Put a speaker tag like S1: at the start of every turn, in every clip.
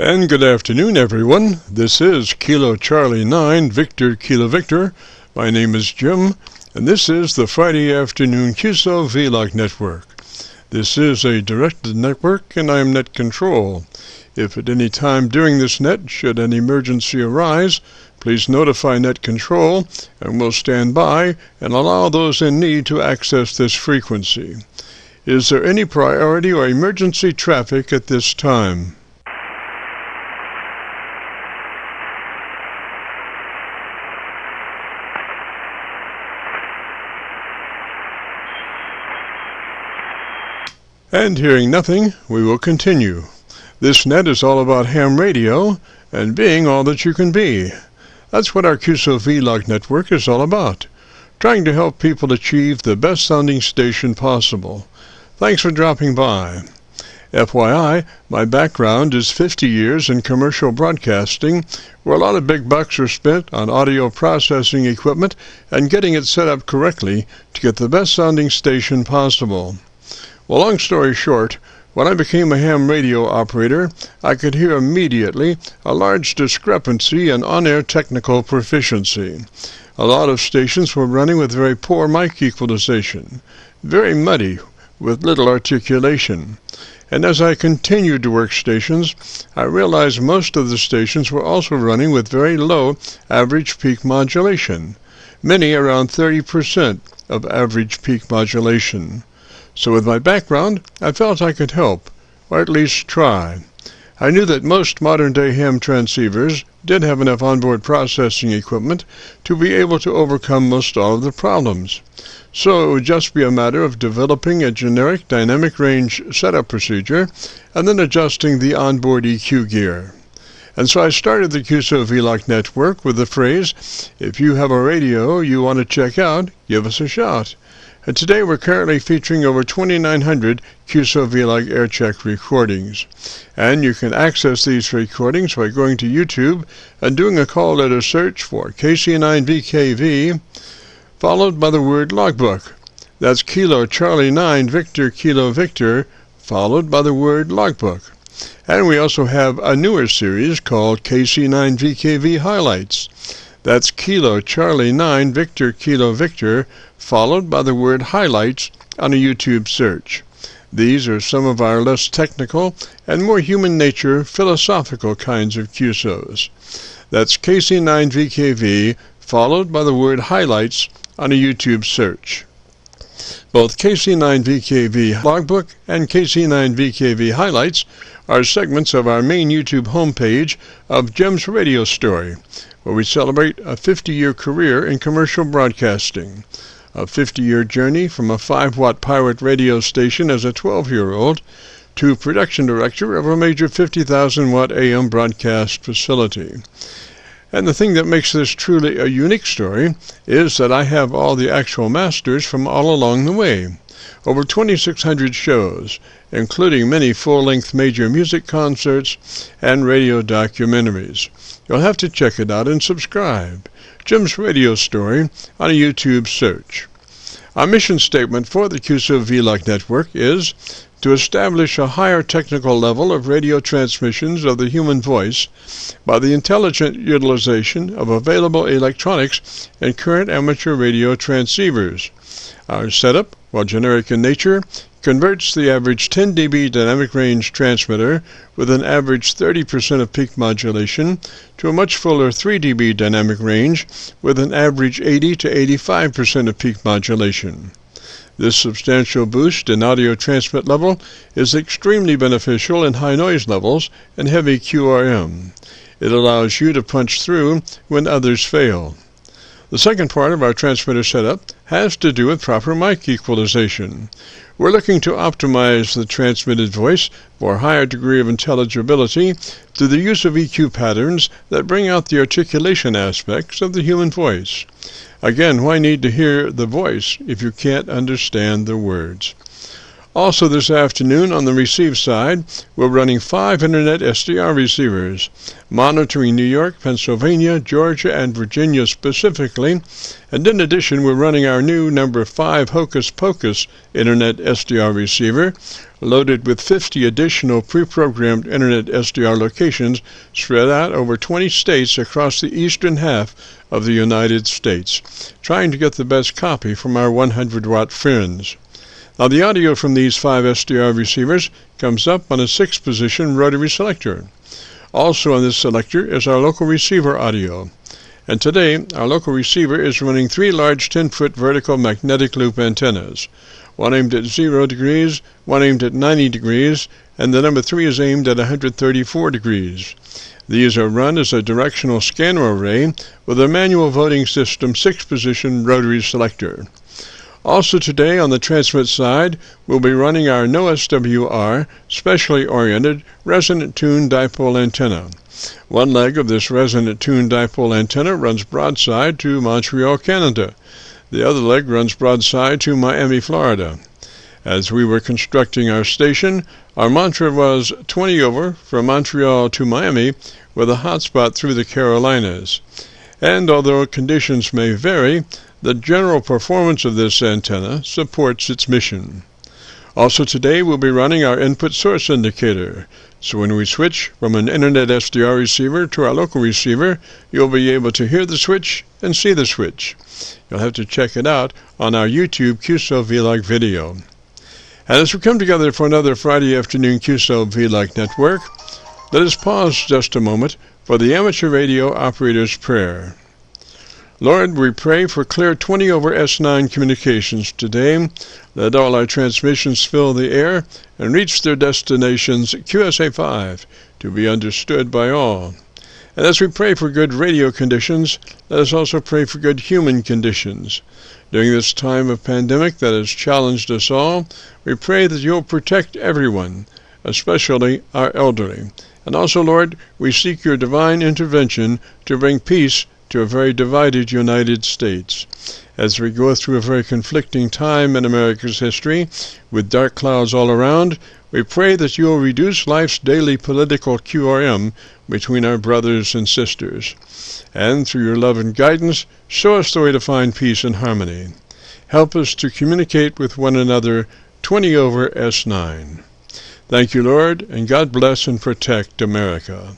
S1: And good afternoon, everyone. This is Kilo Charlie 9, Victor Kilo Victor. My name is Jim, and this is the Friday afternoon Qso-Vlog network. This is a directed network, and I am net control. If at any time during this net should an emergency arise, please notify net control, and we'll stand by and allow those in need to access this frequency. Is there any priority or emergency traffic at this time? And hearing nothing, we will continue. This net is all about ham radio and being all that you can be. That's what our Qso-Vlog network is all about, trying to help people achieve the best sounding station possible. Thanks for dropping by. FYI, my background is 50 years in commercial broadcasting, where a lot of big bucks are spent on audio processing equipment and getting it set up correctly to get the best sounding station possible. Well, long story short, when I became a ham radio operator, I could hear immediately a large discrepancy in on-air technical proficiency. A lot of stations were running with very poor mic equalization, very muddy, with little articulation. And as I continued to work stations, I realized most of the stations were also running with very low average peak modulation, many around 30% of average peak modulation. So with my background, I felt I could help, or at least try. I knew that most modern-day ham transceivers did have enough onboard processing equipment to be able to overcome most all of the problems. So it would just be a matter of developing a generic dynamic range setup procedure and then adjusting the onboard EQ gear. And so I started the Qso-Vlog network with the phrase, if you have a radio you want to check out, give us a shout. And today we're currently featuring over 2,900 Qso-Vlog Aircheck recordings. And you can access these recordings by going to YouTube and doing a call letter search for KC9VKV, followed by the word logbook. That's Kilo Charlie 9 Victor Kilo Victor, followed by the word logbook. And we also have a newer series called KC9VKV Highlights. That's Kilo Charlie 9 Victor Kilo Victor, followed by the word highlights on a YouTube search. These are some of our less technical and more human nature philosophical kinds of QSOs. That's KC9VKV, followed by the word highlights on a YouTube search. Both KC9VKV Logbook and KC9VKV Highlights are segments of our main YouTube homepage of Jim's Radio Story, where we celebrate a 50-year career in commercial broadcasting, a 50-year journey from a 5-watt pirate radio station as a 12-year-old to production director of a major 50,000-watt AM broadcast facility. And the thing that makes this truly a unique story is that I have all the actual masters from all along the way. Over 2,600 shows, including many full-length major music concerts and radio documentaries. You'll have to check it out and subscribe. Jim's Radio Story on a YouTube search. Our mission statement for the Qso-Vlog network is to establish a higher technical level of radio transmissions of the human voice by the intelligent utilization of available electronics and current amateur radio transceivers. Our setup, while generic in nature, converts the average 10 dB dynamic range transmitter with an average 30% of peak modulation to a much fuller 3 dB dynamic range with an average 80 to 85% of peak modulation. This substantial boost in audio transmit level is extremely beneficial in high noise levels and heavy QRM. It allows you to punch through when others fail. The second part of our transmitter setup has to do with proper mic equalization. We're looking to optimize the transmitted voice for a higher degree of intelligibility through the use of EQ patterns that bring out the articulation aspects of the human voice. Again, why need to hear the voice if you can't understand the words? Also this afternoon on the receive side, we're running 5 Internet SDR receivers, monitoring New York, Pennsylvania, Georgia, and Virginia specifically, and in addition we're running our new number 5 Hocus Pocus Internet SDR receiver loaded with 50 additional pre-programmed Internet SDR locations spread out over 20 states across the eastern half of the United States, trying to get the best copy from our 100-watt friends. Now, the audio from these 5 SDR receivers comes up on a 6-position rotary selector. Also on this selector is our local receiver audio. And today, our local receiver is running 3 large 10-foot vertical magnetic loop antennas, one aimed at 0 degrees, one aimed at 90 degrees, and the number 3 is aimed at 134 degrees. These are run as a directional scanner array with a manual voting system 6-position rotary selector. Also today on the transmit side, we'll be running our NOSWR specially oriented resonant tuned dipole antenna. One leg of this resonant tuned dipole antenna runs broadside to Montreal, Canada. The other leg runs broadside to Miami, Florida. As we were constructing our station, our mantra was 20 over from Montreal to Miami with a hotspot through the Carolinas. And although conditions may vary, the general performance of this antenna supports its mission. Also today we'll be running our input source indicator, so when we switch from an Internet SDR receiver to our local receiver, you'll be able to hear the switch and see the switch. You'll have to check it out on our YouTube Qso-Vlog video. And as we come together for another Friday afternoon Qso-Vlog network, let us pause just a moment for the amateur radio operator's prayer. Lord, we pray for clear 20 over S9 communications today. Let all our transmissions fill the air and reach their destinations QSA5 to be understood by all. And as we pray for good radio conditions, let us also pray for good human conditions. During this time of pandemic that has challenged us all, we pray that you'll protect everyone, especially our elderly. And also, Lord, we seek your divine intervention to bring peace to a very divided United States. As we go through a very conflicting time in America's history, with dark clouds all around, we pray that you will reduce life's daily political QRM between our brothers and sisters. And through your love and guidance, show us the way to find peace and harmony. Help us to communicate with one another 20 over S9. Thank you, Lord, and God bless and protect America.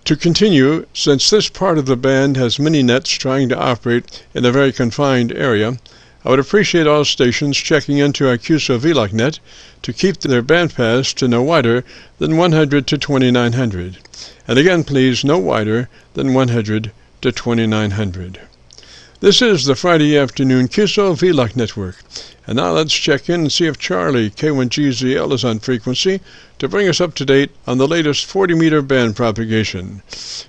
S1: To continue, since this part of the band has many nets trying to operate in a very confined area, I would appreciate all stations checking into our Qso-Vlog net to keep their bandpass to no wider than 100 to 2900. And again, please, no wider than 100 to 2900. This is the Friday afternoon Qso-Vlog network. And now let's check in and see if Charlie, K1GZL, is on frequency to bring us up to date on the latest 40-meter band propagation.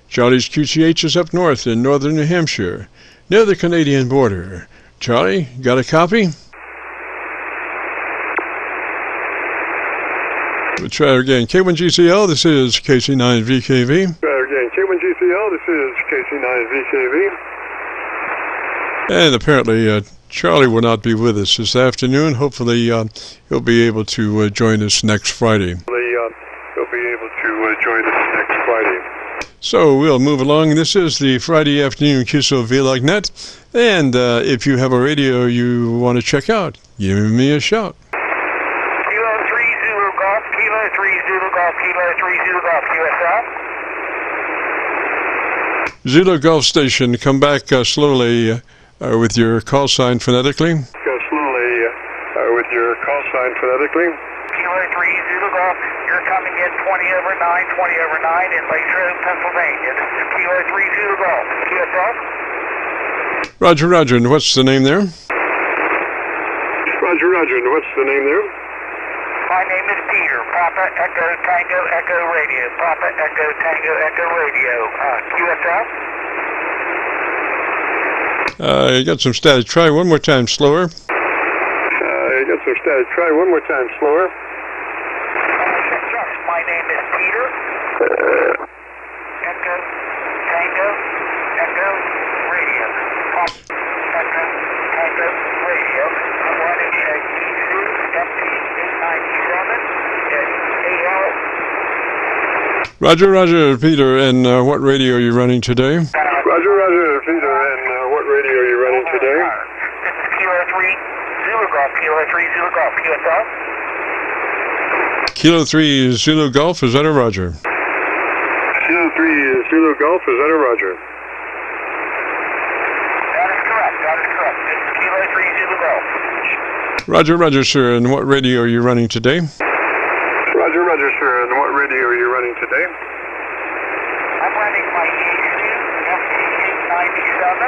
S1: Charlie's QTH is up north in northern New Hampshire, near the Canadian border. Charlie, got a copy? We'll try again. K1GZL, this is KC9VKV.
S2: Try again. K1GZL, this is KC9VKV.
S1: And apparently Charlie will not be with us this afternoon. Hopefully he'll be able to join us next Friday. So we'll move along. This is the Friday afternoon Qso-Vlog net. And if you have a radio you want to check out, give me a shout.
S3: Kilo 3 Zulu Golf, Kilo 3 Zulu Golf, Kilo 3 Zulu Golf, QSL.
S1: Zulu Golf Station, come back slowly with your call sign phonetically.
S2: Go slowly with your call sign phonetically.
S3: Kilo 3 Zulu Golf, you're coming in 20 over 9 in Latrobe, Pennsylvania. This is Kilo 3 Zulu Golf, QSL.
S1: Roger, Roger, and what's the name there?
S2: Roger, Roger, and what's the name there?
S3: My name is Peter, Papa Echo Tango Echo Radio, Papa Echo Tango Echo Radio, QSL.
S1: You got some static. Try one more time slower.
S2: You got some static. Try one more time slower.
S3: Yes, my name is Peter. Echo Tango Echo Radio. Echo Tango Radio. I'm running a Qso FT897 at AL.
S1: Roger, Roger, Peter, and what radio are you running today?
S2: Roger, Roger, Peter, and what radio are you running today?
S3: This is Kilo 3 Zulu Golf, Kilo 3 Zulu Golf, QSL.
S1: Kilo 3 Zulu Golf, is that a roger?
S2: Kilo 3 Zulu Golf, is that a roger?
S3: That is correct. This is Kilo 3 Zulu Golf.
S1: Roger, sir. And what radio are you running today?
S2: Roger, sir. And what radio are you running today?
S3: I'm running my KC9VKV,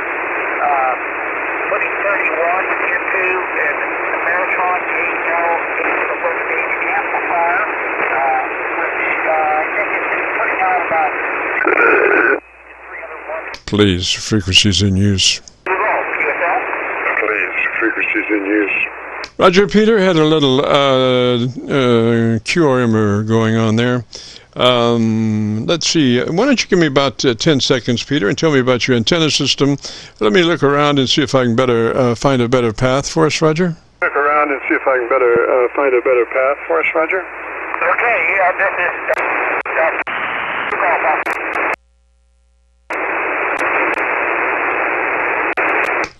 S3: putting 31 into an Ameritron 8L8 amplifier, which I think is putting out about 301.
S1: Please, frequencies in use.
S2: Please, frequencies in use.
S1: Roger, Peter, had a little QRM going on there. Let's see. Why don't you give me about 10 seconds, Peter, and tell me about your antenna system. Let me look around and see if I can find a better path for us, Roger.
S2: Look around and see if I can find a better path for us, Roger.
S3: Okay, this is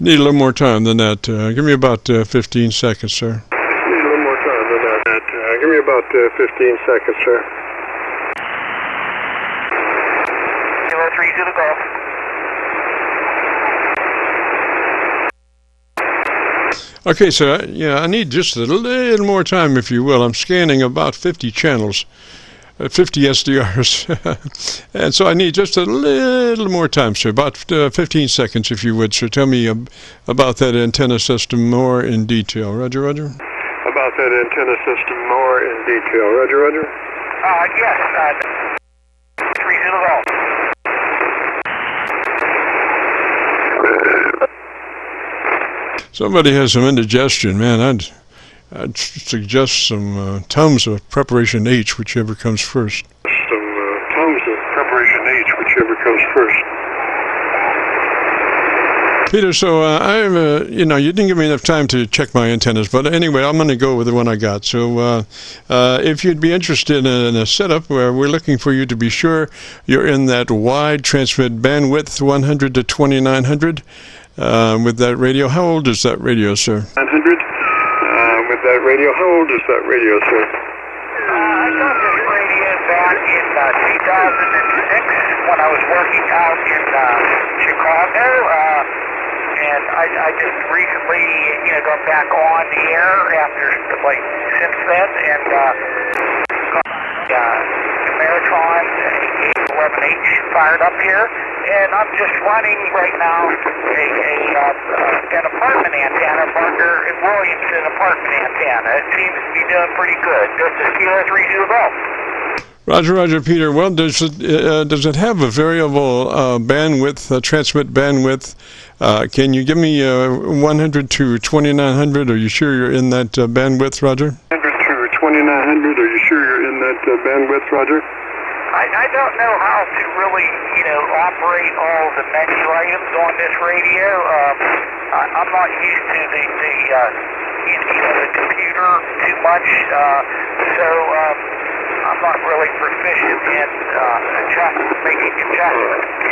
S1: Need a little more time than that. Give me about 15 seconds, sir.
S2: Need a little more time than that. Give me about 15 seconds, sir.
S3: Kilo 3 Zulu Golf.
S1: Okay, so I need just a little more time, if you will. I'm scanning about 50 channels, 50 SDRs, and so I need just a little more time, sir. About 15 seconds, if you would, sir. Tell me about that antenna system more in detail. Roger.
S2: About that antenna system more in detail. Roger.
S3: Yes, 3 Zulu Golf.
S1: Somebody has some indigestion, man. I'd suggest some Tums of Preparation H, whichever comes first.
S2: Some Tums of Preparation H, whichever comes first.
S1: Peter, so you didn't give me enough time to check my antennas, but anyway, I'm going to go with the one I got. So if you'd be interested in a setup where we're looking for you to be sure you're in that wide transmit bandwidth, 100 to 2900, with that radio. How old is that radio, sir?
S2: 900. With that radio. How old is that radio, sir?
S3: I got this radio back in 2006 when I was working out in Chicago, and I just recently, got back on the air since then, and Ameritron 811H fired up here, and I'm just running right now an apartment antenna, Barker and Williamson apartment antenna. It seems to be doing pretty good. This is Kilo 3 Zulu Golf.
S1: Roger, Peter. Well, does it have a variable bandwidth, transmit bandwidth? Can you give me 100 to 2900? Are you sure you're in that bandwidth, Roger?
S2: 100 to 2900. Are you sure you're in that bandwidth, Roger?
S3: I don't know how to really, operate all the menu items on this radio. I'm not used to the computer too much, so I'm not really proficient in making adjustments to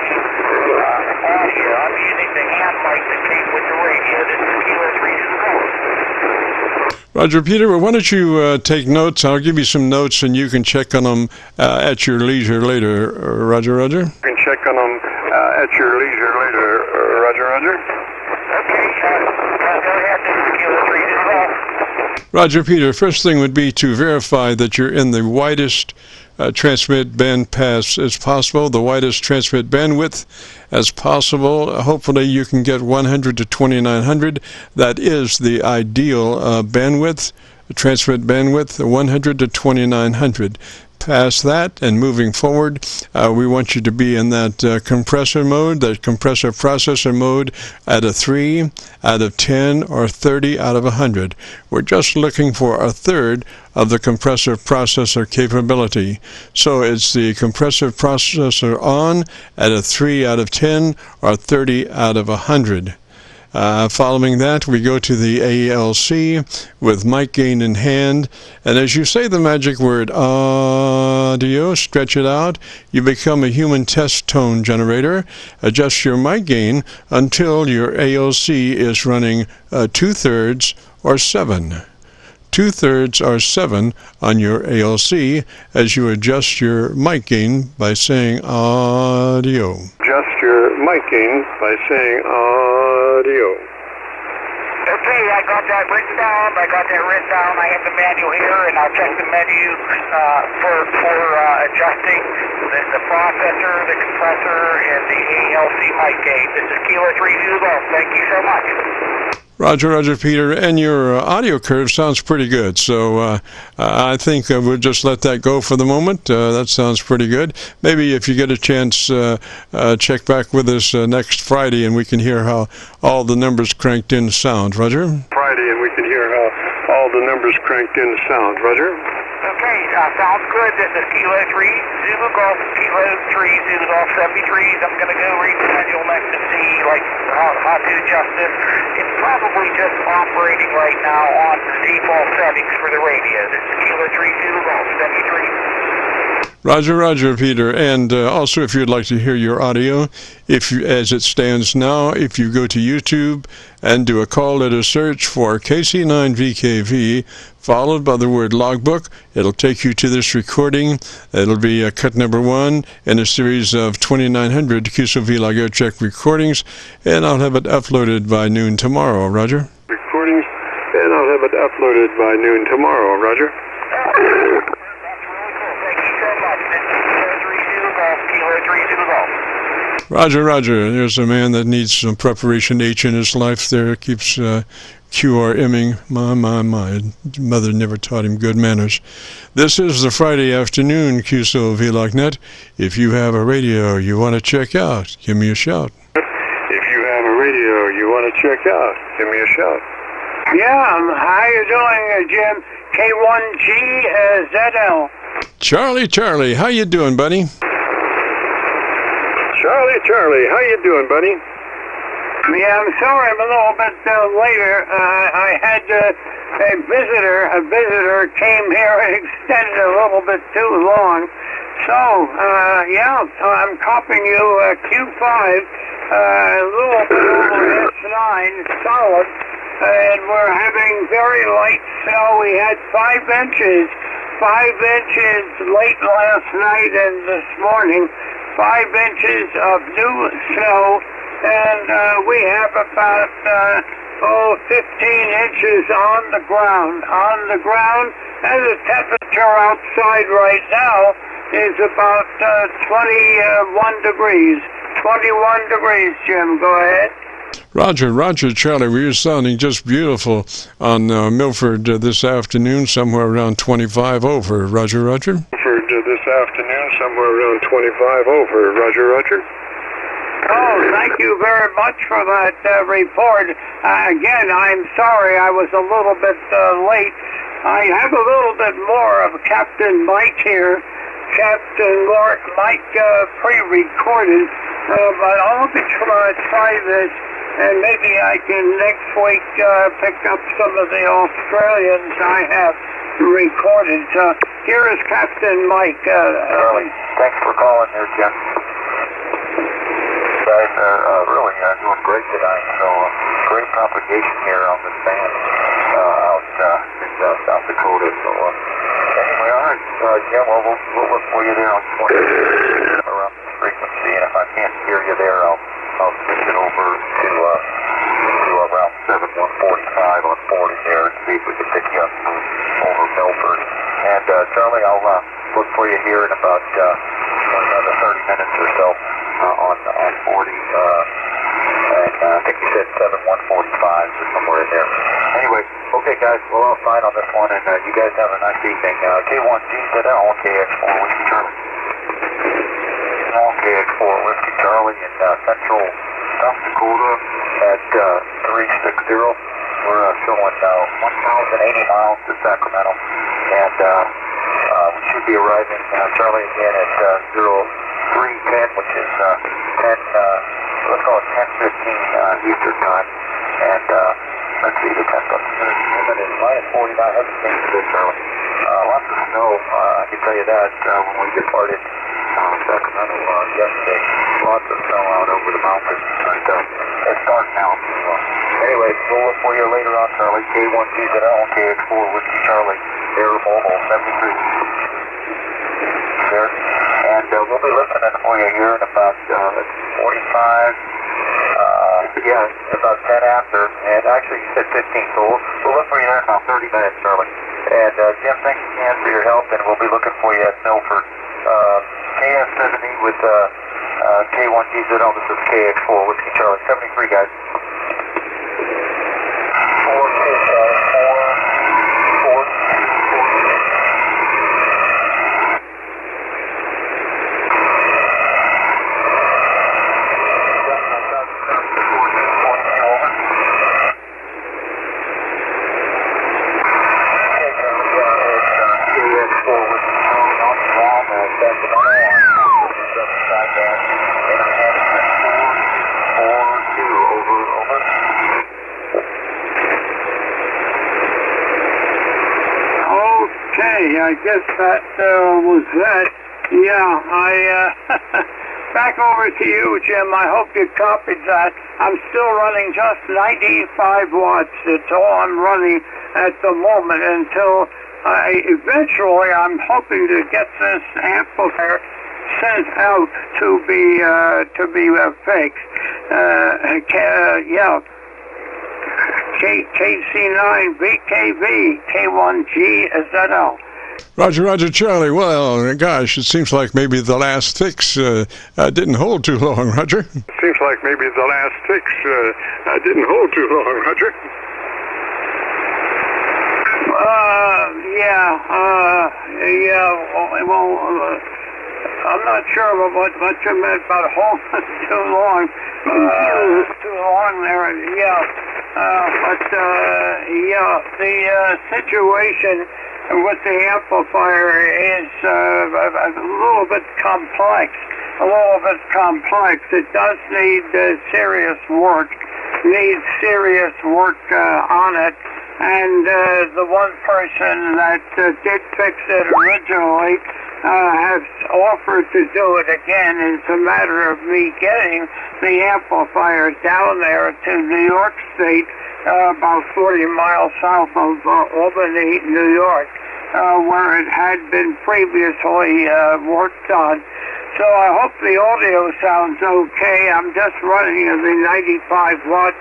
S3: audio. I'm using the hand mic that came with the radio. This is Kilo 3 Zulu Golf.
S1: Roger, Peter, well, why don't you take notes? I'll give you some notes, and you can check on them at your leisure later. Roger.
S2: You can check on them at your leisure later. Roger.
S3: Okay, go ahead. This is Kilo 3 Zulu Golf.
S1: Roger, Peter, first thing would be to verify that you're in the widest transmit band pass as possible, the widest transmit bandwidth as possible. Hopefully you can get 100 to 2900. That is the ideal bandwidth, transmit bandwidth, 100 to 2900. Past that and moving forward, we want you to be in that compressor mode, that compressor processor mode at a 3 out of 10 or 30 out of 100. We're just looking for a third of the compressor processor capability. So it's the compressor processor on at a 3 out of 10 or 30 out of 100. Following that, we go to the ALC with mic gain in hand, and as you say the magic word audio, stretch it out, you become a human test tone generator. Adjust your mic gain until your ALC is running 2/3 or 7. 2/3 are 7 on your ALC as you adjust your mic gain by saying audio.
S2: Adjust your mic gain by saying audio.
S3: Okay, I got that written down. I have the manual here, and I'll check the menu for adjusting the processor, the compressor, and the ALC mic gain. This is Kilo 3 Zulu. Thank you so much.
S1: Roger, Peter, and your audio curve sounds pretty good, so I think we'll just let that go for the moment. That sounds pretty good. Maybe if you get a chance, check back with us next Friday, and we can hear how all the numbers cranked in sound. Roger?
S2: Friday, and we can hear how all the numbers cranked in sound. Roger?
S3: Okay, sounds good. This is Kilo 3 Zulu Golf, Kilo 3 Zulu Golf 73s. I'm going to go read the manual next and see how to adjust this. It's probably just operating right now on the default settings for the radio. This is Kilo 3 Zulu Golf 73.
S1: Roger, Peter. And also, if you'd like to hear your audio, as it stands now, if you go to YouTube and do a call letter search for KC9VKV, followed by the word logbook, it'll take you to this recording. It'll be cut number 1 in a series of 2,900 Qso-Vlog Aircheck recordings, and I'll have it uploaded by noon tomorrow. Roger?
S2: Recordings, and I'll have it uploaded by noon tomorrow. Roger?
S1: Roger. There's a man that needs some preparation H in his life there. Keeps QRMing. My. Mother never taught him good manners. This is the Friday afternoon Qso-Vlog.net. If you have a radio you want to check out, give me a shout.
S2: If you have a radio you want to check out, give me a shout.
S4: Yeah, how you doing, Jim? K1GZL.
S2: Charlie,
S1: how you doing, buddy?
S2: Charlie, how you doing, buddy?
S4: Yeah, I'm sorry I'm a little bit later. I had a visitor came here and extended a little bit too long. So, I'm copying you Q5, a little bit over S9, solid, and we're having very light snow. We had 5 inches late last night and this morning. 5 inches of new snow, and we have about 15 inches on the ground. And the temperature outside right now is about 21 degrees. 21 degrees, Jim. Go ahead.
S1: Roger, Charlie, we were sounding just beautiful on Milford this afternoon, somewhere around 25 over. Roger.
S2: Milford this afternoon, somewhere around 25 over. Roger.
S4: Oh, thank you very much for that report. Again, I'm sorry I was a little bit late. I have a little bit more of Captain Mike here. Captain Mike pre-recorded, but I'll try this. And maybe I can next week pick up some of the Australians I have recorded. Here is Captain Mike.
S3: Thanks for calling there, Jim. You guys are really doing great tonight. So great propagation here on this band out in South Dakota. So anyway, all right, Jim, we'll look for you there on 20 around this frequency. And if I can't hear you there, I'll switch it over to around 7145 on 40 there and see if we can pick you up over Milford. And Charlie, I'll look for you here in about another 30 minutes or so on 40. And I think you said 7145 or somewhere in there. Anyway, okay guys, we're all fine on this one, and you guys have a nice evening. K1GZL, KX4 Whiskey Charlie. KX4 Whiskey Charlie in central South Dakota at 360. We're showing 1,080 miles to Sacramento, and we should be arriving, Charlie, again at 0310, which is let's call it 10:15 Eastern time, and let's see, the temperature is minus 49. Hasn't changed a bit, Charlie. Lots of snow, I can tell you that, when we departed Sacramento yesterday. Lots of snow out over the mountains, but it's dark now, so Anyway, we'll look for you later on, Charlie. K1GZL, KX4, Whiskey Charlie, Air Mobile 73. There. And we'll be listening for you here in about 45, about 10 after. And actually, you said 15, so we'll look for you there in about 30 minutes, Charlie. And Jim, thanks again for your help, and we'll be looking for you at Milford. KS70 with K1GZL, this is KX4, Whiskey Charlie, 73, guys.
S4: 4-2, I guess that was that. Yeah, back over to you, Jim. I hope you copied that. I'm still running just 95 watts. It's all I'm running at the moment until eventually I'm hoping to get this amplifier sent out to be fixed. KC9VKV, K1GZL.
S1: Roger, Charlie. Well, gosh, it seems like maybe the last fix didn't hold too long, Roger.
S2: Seems like maybe the last fix didn't hold too long, Roger.
S4: I'm not sure what you meant about holding too long. Too long there, the situation with the amplifier is a little bit complex. It does need serious work. Needs serious work on it. And the one person that did fix it originally has offered to do it again. It's a matter of me getting the amplifier down there to New York State, about 40 miles south of Albany, New York, where it had been previously worked on. So I hope the audio sounds okay. I'm just running the 95 watts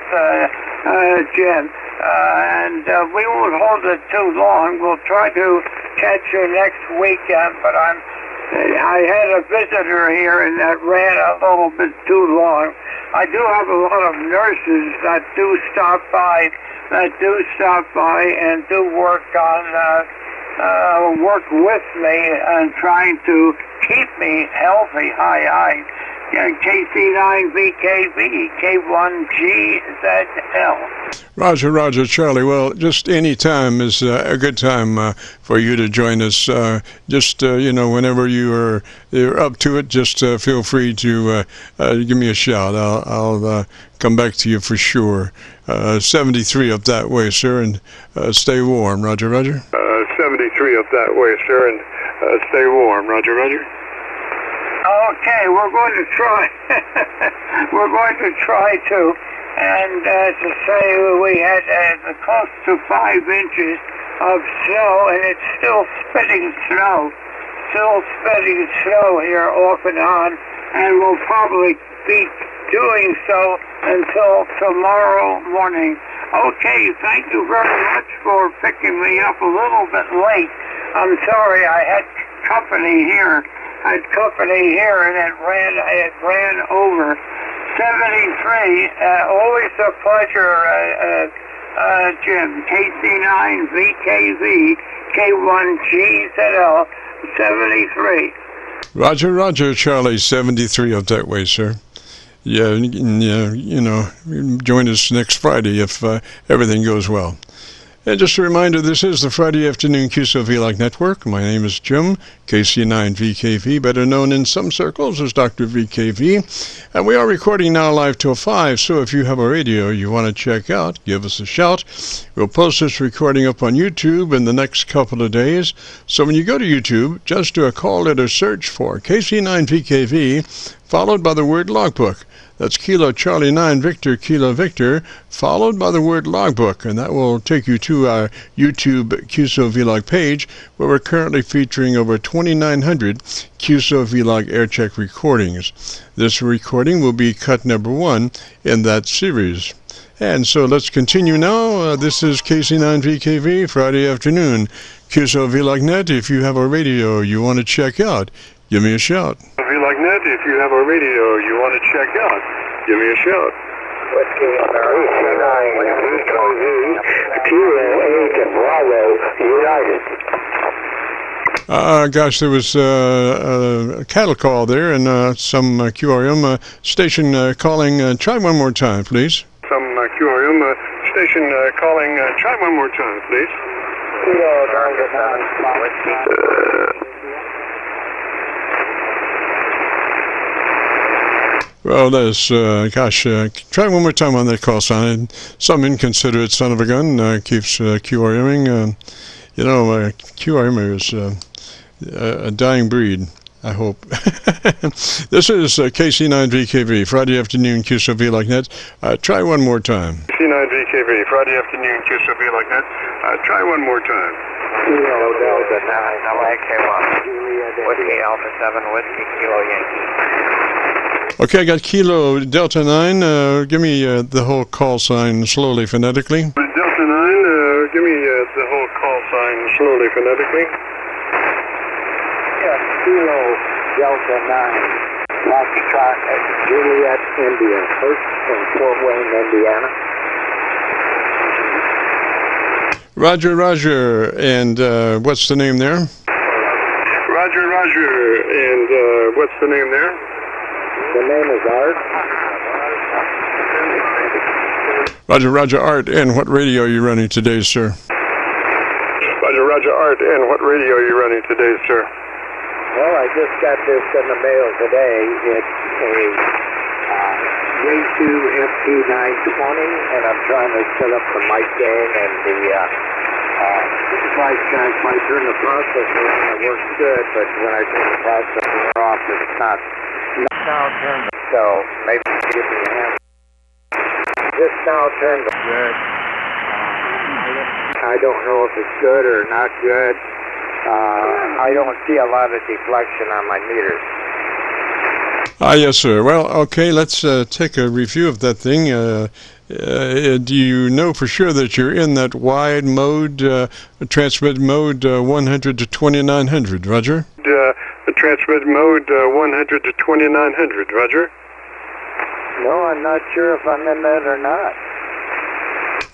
S4: Jim. And we won't hold it too long. We'll try to catch you next weekend, but I had a visitor here and that ran a little bit too long. I do have a lot of nurses that do stop by and do work with me and trying to keep me healthy. KC9VKV, K1GZL.
S1: Roger, Charlie. Well, just any time is a good time for you to join us. Whenever you're up to it, just feel free to give me a shout. I'll come back to you for sure. 73 up that way, sir, and stay warm. Roger.
S2: 73 up that way, sir, and stay warm. Roger.
S4: Okay, we're going to try. to. And to say we had close to 5 inches of snow, and it's still spitting snow. Here off and on, and we'll probably be doing so until tomorrow morning. Okay, thank you very much for picking me up a little bit late. I'm sorry, I had company here, and it ran over. 73, always a pleasure, Jim. KC9VKV, K1GZL, 73.
S1: Roger, Charlie, 73 up that way, sir. Yeah, join us next Friday if everything goes well. And just a reminder, this is the Friday afternoon Qso-Vlog network. My name is Jim, KC9VKV, better known in some circles as Dr. VKV. And we are recording now live till 5, so if you have a radio you want to check out, give us a shout. We'll post this recording up on YouTube in the next couple of days. So when you go to YouTube, just do a call letter search for KC9VKV, followed by the word logbook. That's Kilo Charlie 9 Victor Kilo Victor, followed by the word logbook, and that will take you to our YouTube Qso-Vlog page, where we're currently featuring over 2,900 Qso-Vlog Aircheck recordings. This recording will be cut number 1 in that series. And so let's continue now. This is KC9VKV, Friday afternoon. Qso-Vlog.net, if you have a radio you want to check out, give me a shout.
S2: Vlog.net, if you have a radio you want to check out, give me a shout.
S3: Whiskey, Kilo 8 and Bravo, United.
S1: Gosh, there was a cattle call there and some QRM station calling. Try one more time, please.
S2: Some QRM station calling. Try one more time, please.
S3: Kilo 9 Whiskey.
S1: Well, there's, try one more time on that call sign. Some inconsiderate son of a gun keeps QRMing. QRM is a dying breed, I hope. This is KC9VKV, Friday afternoon, Qso-Vlog.net. Try one more time.
S2: KC9VKV, Friday afternoon, Qso-Vlog.net. Try one more time.
S3: Kilo Delta 9, LAK1. Whiskey Alpha 7, Whiskey Kilo Yankee.
S1: Okay, I got Kilo Delta 9. Give me the whole call sign slowly, phonetically.
S2: Delta 9, give me the whole call sign slowly, phonetically.
S3: Kilo Delta 9, Foxtrot at Juliet, India. First in Fort Wayne, Indiana.
S1: Roger, Roger. And what's the name there?
S2: Roger, Roger. And what's the name there?
S3: The name is Art.
S1: Roger, Roger, Art. And what radio are you running today, sir?
S2: Roger, Roger, Art. And what radio are you running today, sir?
S3: Well, I just got this in the mail today. It's a J2 FT920, and I'm trying to set up the mic gain and the device might turn the processor on. It works good, but when I turn the processor off, it's not. Now turned, so maybe give me a hand. Just now turned good. I don't know if it's good or not good. I don't see a lot of deflection on my meters.
S1: Yes, sir. Well, okay, let's take a review of that thing. Do you know for sure that you're in that wide mode, transmit mode 100 to 2900, Roger?
S2: Transmit mode 100 to 2900, Roger?
S3: No, I'm not sure if I'm in that or not.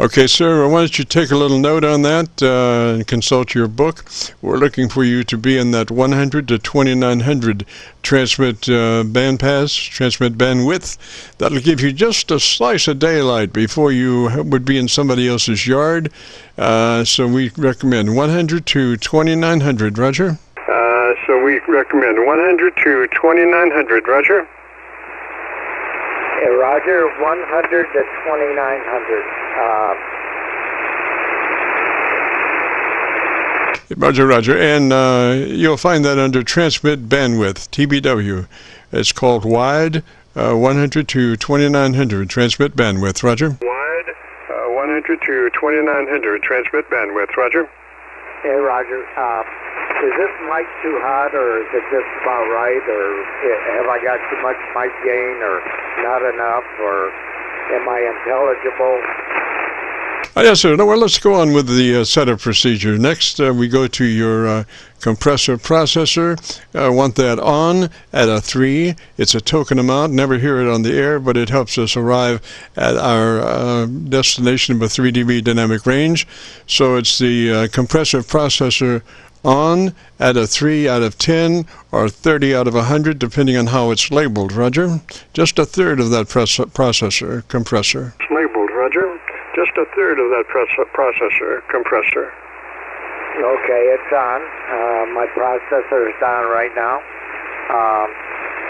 S1: Okay, sir, why don't you take a little note on that and consult your book. We're looking for you to be in that 100 to 2900 transmit transmit bandwidth. That'll give you just a slice of daylight before you would be in somebody else's yard. So we recommend 100 to 2900, Roger?
S2: So we recommend 100 to 2900, Roger?
S3: Yeah, Roger, 100 to 2900.
S1: Roger, Roger. And you'll find that under transmit bandwidth, TBW. It's called wide 100 to 2900 transmit bandwidth, Roger?
S2: Wide 100 to 2900 transmit bandwidth, Roger?
S3: Hey, Roger. Is this mic too hot, or is it just about right, or have I got too much mic gain, or not enough, or am I intelligible?
S1: Yes, sir. No, well, let's go on with the setup procedure. Next, we go to your compressor processor. Want that on at a 3. It's a token amount. Never hear it on the air, but it helps us arrive at our destination of a 3 dB dynamic range. So it's the compressor processor on at a 3 out of 10 or 30 out of 100, depending on how it's labeled, Roger. Just a third of that compressor.
S2: It's labeled, Roger. Just a third of that compressor.
S3: Okay, it's on. My processor is on right now.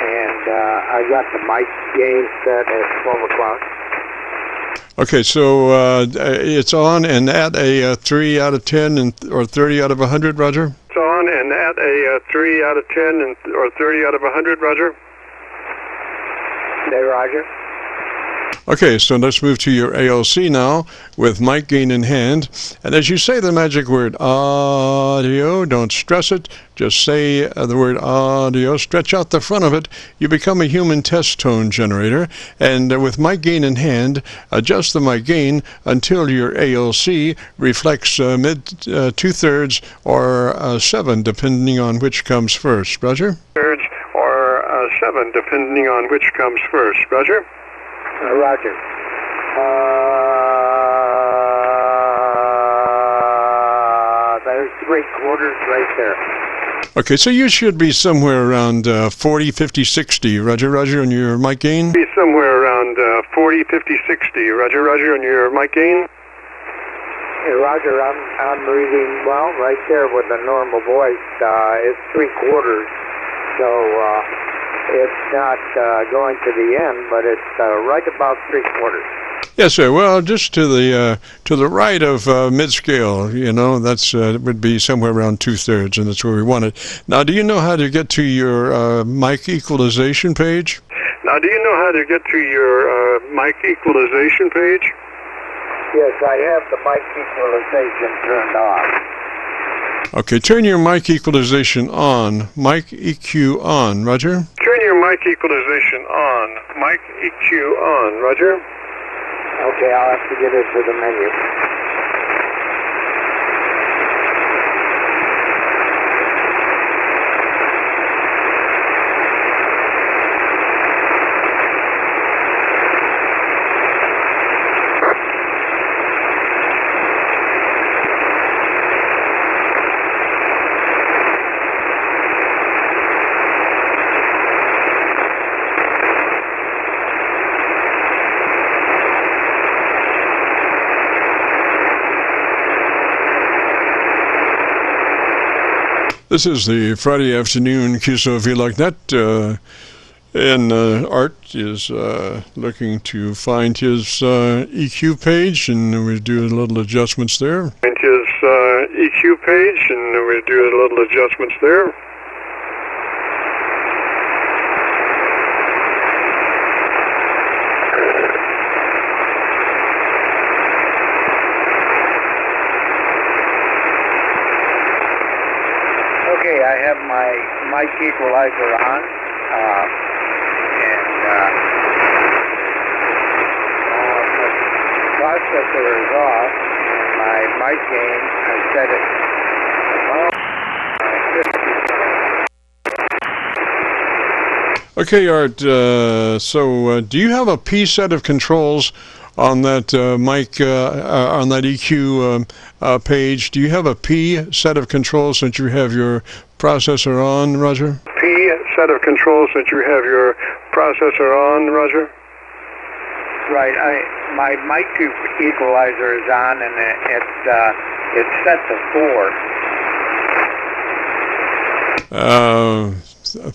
S3: And I got the mic gain set at 12 o'clock.
S1: Okay, so it's on and at a 3 out of 10 or 30 out of 100, Roger?
S2: It's on and at a 3 out of 10 or 30 out of 100, Roger?
S3: Hey, Roger.
S1: Okay, so let's move to your ALC now with mic gain in hand. And as you say the magic word audio, don't stress it, just say the word audio, stretch out the front of it, you become a human test tone generator. And with mic gain in hand, adjust the mic gain until your ALC reflects mid 2/3 or 7, depending on which comes first. Roger?
S2: Thirds or 7, depending on which comes first. Roger?
S4: Roger. There's 3/4 right there.
S1: Okay, so you should be somewhere around 40, 50, 60. Roger, Roger, on your mic gain?
S2: Be somewhere around 40, 50, 60. Roger, Roger, on your mic gain?
S4: Hey, Roger, I'm reading well right there with the normal voice. It's 3/4, so it's not going to the end, but it's right about 3/4.
S1: Yes, sir. Well, just to the right of mid-scale, that's would be somewhere around 2/3, and that's where we want it. Now, do you know how to get to your mic equalization page?
S2: Now, do you know how to get to your mic equalization page?
S4: Yes, I have the mic equalization turned on.
S1: Okay, turn your mic equalization on. Mic EQ on. Roger?
S2: Turn your mic equalization on. Mic EQ on. Roger?
S4: Okay, I'll have to get into the menu.
S1: This is the Friday afternoon Qso-Vlog net, and Art is looking to find his EQ page, and we do a little adjustments there.
S2: Find his EQ page, and we do a little adjustments there.
S4: Okay, I have my mic equalizer on, and the processor is off, and my mic gain, I set it
S1: Okay, Art, so do you have a P set of controls on that mic, on that EQ page? Do you have a P set of controls since you have your processor on, Roger?
S2: P set of controls since you have your processor on, Roger?
S4: Right, my mic equalizer is on, and it's set to 4.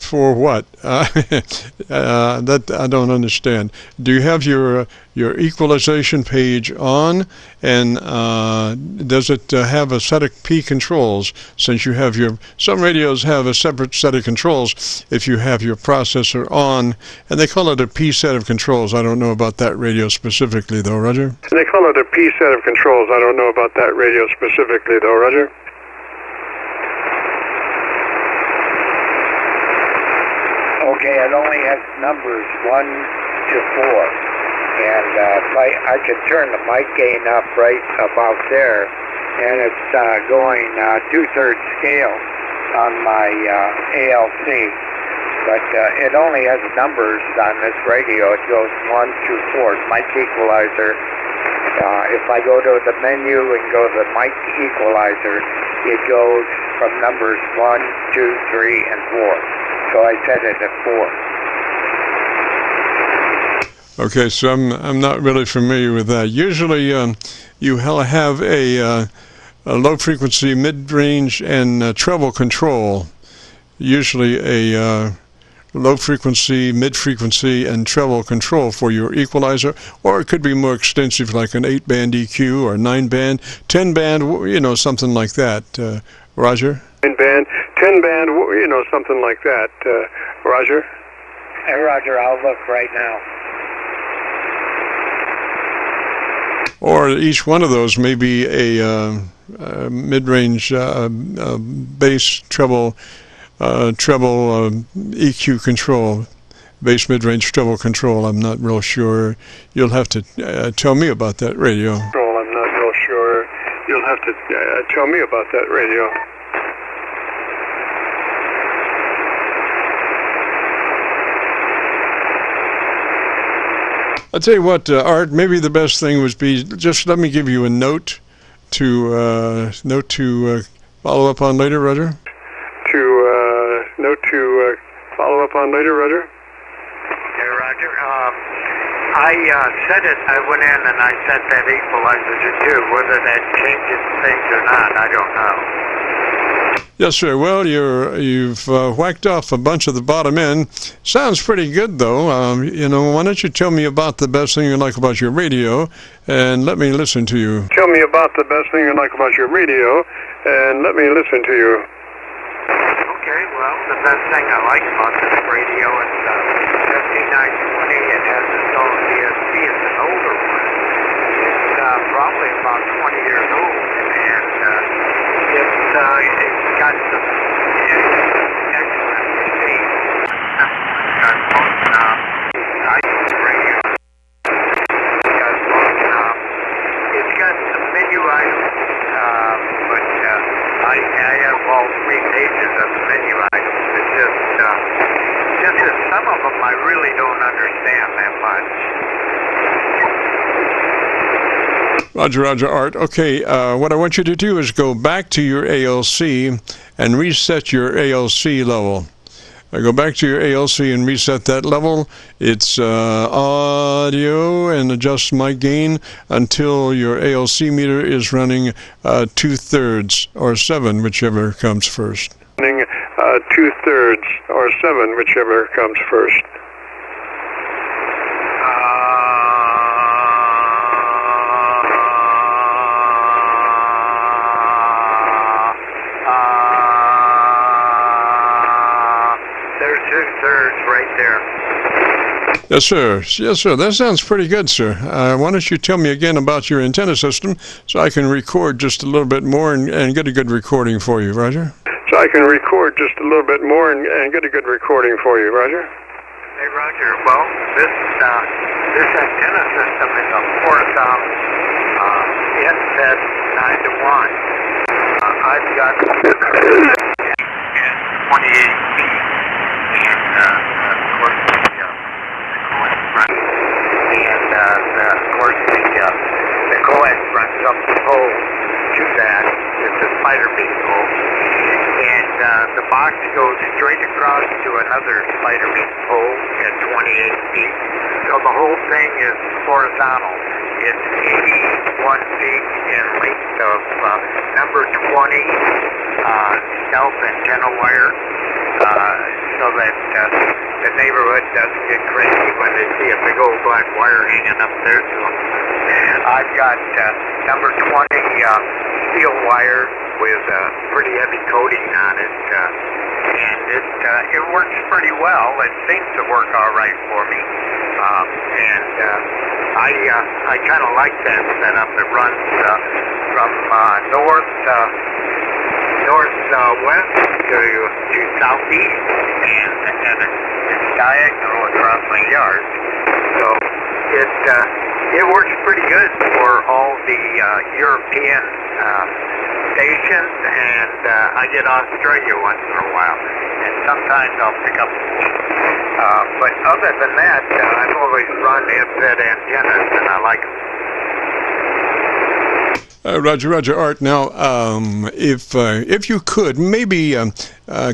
S1: For what? That I don't understand. Do you have your equalization page on, and does it have a set of P controls? Since you have some radios have a separate set of controls if you have your processor on, and they call it a P set of controls. I don't know about that radio specifically, though, Roger.
S2: They call it a P set of controls. I don't know about that radio specifically, though, Roger.
S4: Okay, it only has numbers 1 to 4, and I could turn the mic gain up right about there, and it's going 2/3 scale on my ALC, but it only has numbers on this radio. It goes 1 through 4. Mic equalizer. If I go to the menu and go to the mic equalizer, it goes from numbers 1, 2, 3, and 4. So I set it at 4.
S1: Okay, so I'm not really familiar with that. Usually, you have a low frequency, mid range, and treble control. Usually, a low frequency, mid frequency, and treble control for your equalizer, or it could be more extensive, like an 8-band EQ or 9-band, 10-band, something like that. Roger.
S2: 9-band, 10-band, something like that. Roger?
S4: Hey, Roger, I'll look right now.
S1: or each one of those may be a mid-range bass treble EQ control, bass mid-range treble control. I'm not real sure. You'll have to tell me about that radio.
S2: I'm not real sure. You'll have to tell me about that radio.
S1: I'll tell you what, Art, maybe the best thing would be just let me give you a note to follow up on later, Roger.
S2: Note to follow up on later, Roger.
S3: Okay, Roger. I said it. I went in and I set that equalizer to 2. Whether that changes things or not, I don't know.
S1: Yes, sir. Well, you've whacked off a bunch of the bottom end. Sounds pretty good, though. Why don't you tell me about the best thing you like about your radio, and let me listen to you.
S2: Tell me about the best thing you like about your radio, and let me listen to you.
S3: Okay, well, the best thing I like about this radio is 5920. It has its own DSP. It's an older one. It's probably about 20 years old, and it's got some excellent speed. It's got long knob. I use radio. It's got long knob. It's got some menu items, but I have all 3 pages of the menu items. It's just that some of them I really don't understand that much.
S1: Roger, Art. Okay, what I want you to do is go back to your ALC and reset your ALC level. Go back to your ALC and reset that level. It's audio, and adjust my gain until your ALC meter is running 2/3 or 7, whichever comes first.
S2: Running 2/3 or 7, whichever comes first.
S3: There's 2/3 right there.
S1: Yes, sir. Yes, sir. That sounds pretty good, sir. Why don't you tell me again about your antenna system so I can record just a little bit more and get a good recording for you, Roger?
S2: So I can record just a little bit more and get a good recording for you, Roger.
S3: Hey, Roger. Well, this antenna system is a horizontal. It says 9 to 1. I've got 28 feet, and of course the coax runs, and of course the coax runs up the pole to that. It's a spider beam pole, and the box goes straight across to another spider beam pole at 28 feet. So the whole thing is horizontal. It's 81 feet in length of number 20 stealth antenna wire, so that the neighborhood doesn't get crazy when they see a big old black wire hanging up there to them. I've got number 20 steel wire with a pretty heavy coating on it, and it works pretty well. It seems to work all right for me, and I kind of like that setup. It runs from northwest to southeast, and it's diagonal across my yard. So it works pretty good for all the European stations, and I get Australia once in a while, and sometimes I'll pick up. But other than that, I've always run headset antennas, and I like them.
S1: Roger, Art. Now, if you could, maybe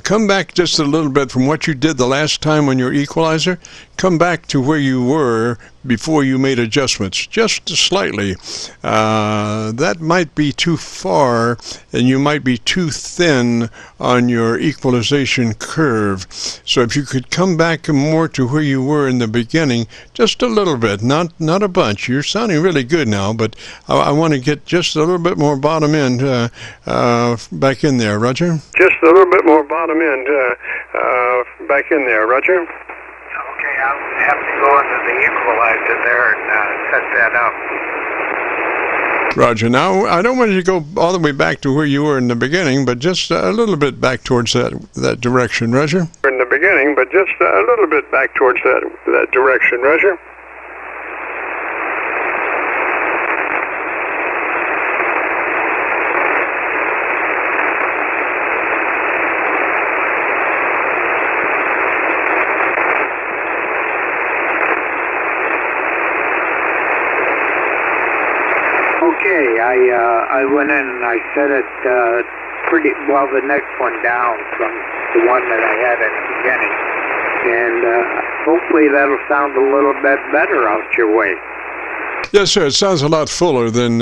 S1: come back just a little bit from what you did the last time on your equalizer. Come back to where you were before you made adjustments, just slightly. That might be too far, and you might be too thin on your equalization curve. So if you could come back more to where you were in the beginning, just a little bit, not a bunch. You're sounding really good now, but I want to get just a little bit more bottom end back in there, Roger.
S2: Just a little bit more bottom end back in there, Roger.
S3: Okay, I'll have to go into the equalizer there and set that up.
S1: Roger. Now, I don't want you to go all the way back to where you were in the beginning, but just a little bit back towards that direction, Roger.
S2: In the beginning, but just a little bit back towards that direction, Roger.
S4: Okay, I went in and I set it pretty well, the next one down from the one that I had at the beginning, and hopefully that'll sound a little bit better out your way.
S1: Yes, sir. It sounds a lot fuller than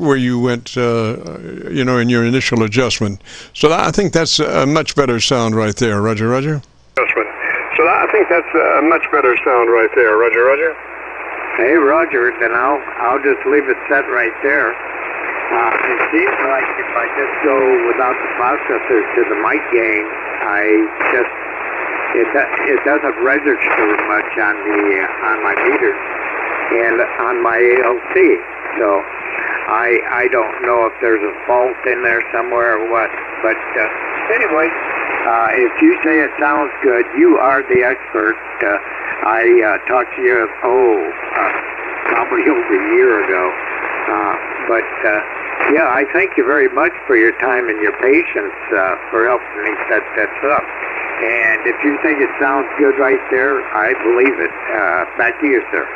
S1: where you went, in your initial adjustment. So I think that's a much better sound right there, Roger.
S2: Adjustment. So I think that's a much better sound right there, Roger.
S4: Hey, Roger, then I'll just leave it set right there. It seems like if I just go without the processors to the mic gain, it doesn't register much on my meters and on my ALC. So I don't know if there's a fault in there somewhere or what. But anyway, if you say it sounds good, you are the expert. I talked to you, probably over a year ago. Yeah, I thank you very much for your time and your patience for helping me set this up. And if you think it sounds good right there, I believe it. Back to you, sir.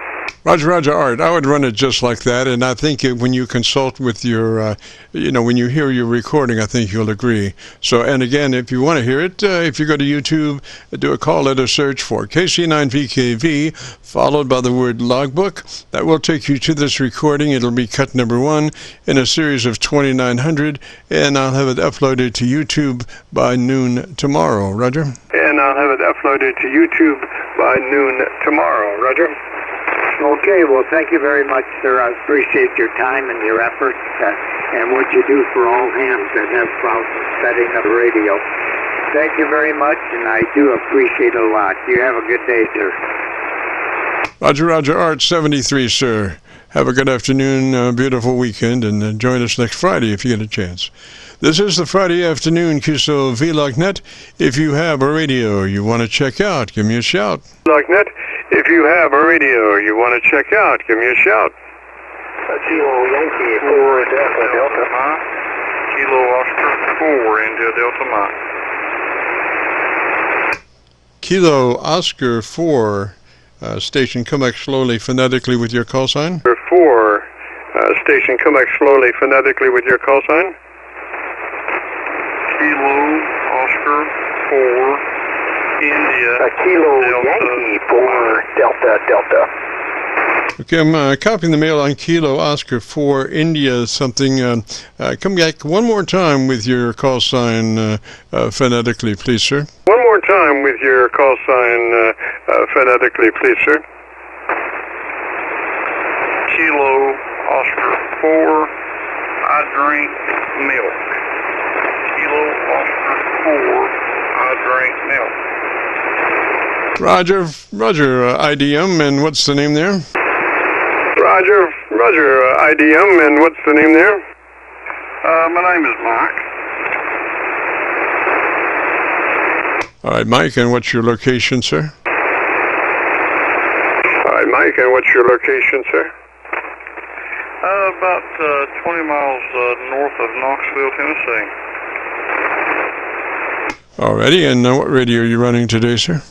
S1: Roger, Art. I would run it just like that, and I think when you consult with your, when you hear your recording, I think you'll agree. So, and again, if you want to hear it, if you go to YouTube, do a call letter search for KC9VKV, followed by the word logbook. That will take you to this recording. It'll be cut number 1 in a series of 2,900, and I'll have it uploaded to YouTube by noon tomorrow, Roger.
S2: And I'll have it uploaded to YouTube by noon tomorrow, Roger.
S4: Okay, well, thank you very much, sir. I appreciate your time and your efforts and what you do for all hands that have problems setting up the radio. Thank you very much, and I do appreciate it a lot. You have a good day, sir.
S1: Roger, Art 73, sir. Have a good afternoon, beautiful weekend, and join us next Friday if you get a chance. This is the Friday afternoon Qso-Vlog net. If you have a radio you want to check out, give me a shout.
S2: Net. If you have a radio you want to check out, give me a shout. Kilo Yankee 4 Delta Mike. Kilo Oscar 4 India Delta Mike.
S1: Kilo Oscar 4 station, come back slowly phonetically with your call sign.
S2: 4 station, come back slowly phonetically with your call sign. Kilo Oscar 4 India Kilo Yankee 4 Delta.
S1: Okay, I'm copying the mail on Kilo Oscar 4 India something. Come back one more time with your call sign phonetically, please, sir.
S2: One more time with your call sign phonetically, please, sir. Kilo Oscar 4, I drink milk. Kilo Oscar 4, I drink milk.
S1: Roger, IDM, and what's the name there?
S2: Roger, IDM, and what's the name there? My name is Mike.
S1: All right, Mike, and what's your location, sir?
S2: About 20 miles north of Knoxville, Tennessee.
S1: Alrighty, and what radio are you running today, sir?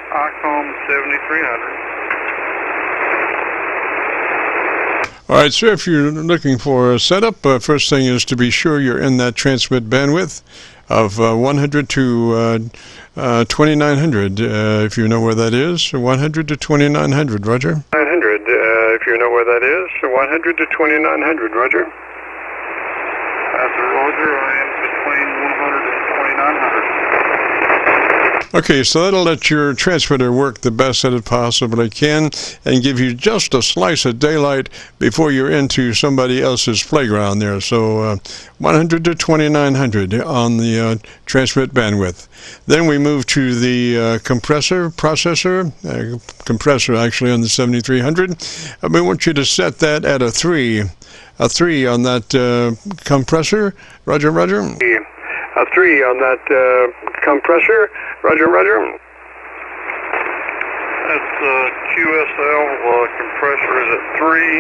S2: ICOM 7300.
S1: All right, sir, if you're looking for a setup, first thing is to be sure you're in that transmit bandwidth of 100 to 2900, if you know where that is. 100 to 2900, Roger.
S2: 900, if you know where that is. 100 to 2900, Roger. Roger, I am between 100 and 2900.
S1: Okay, so that'll let your transmitter work the best that it possibly can and give you just a slice of daylight before you're into somebody else's playground there. So 100 to 2900 on the transmit bandwidth. Then we move to the compressor actually on the 7300. We want you to set that at a 3 on that compressor. Roger, roger.
S2: A 3 on that compressor. Roger, roger. That's QSL compressor is at 3,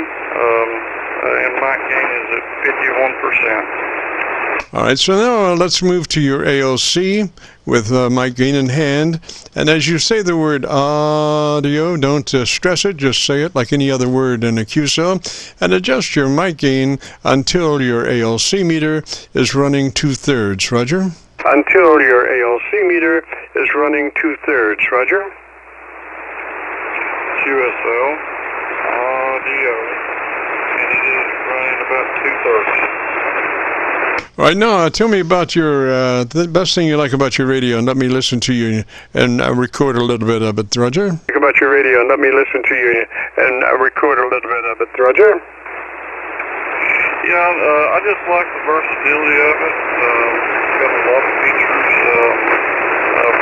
S2: and mic gain is at 51%.
S1: All right, so now let's move to your AOC with mic gain in hand. And as you say the word audio, don't stress it, just say it like any other word in a QSO, and adjust your mic gain until your ALC meter is running 2/3. Roger?
S2: Until your ALC meter is running 2/3. Roger. QSL audio, and it is running about 2/3.
S1: All right, now tell me about your the best thing you like about your radio, and let me listen to you and record a little bit of it. Roger?
S2: About your radio, and let me listen to you and record a little bit of it. Roger? Yeah, I just like the versatility of it. It's got a lot of features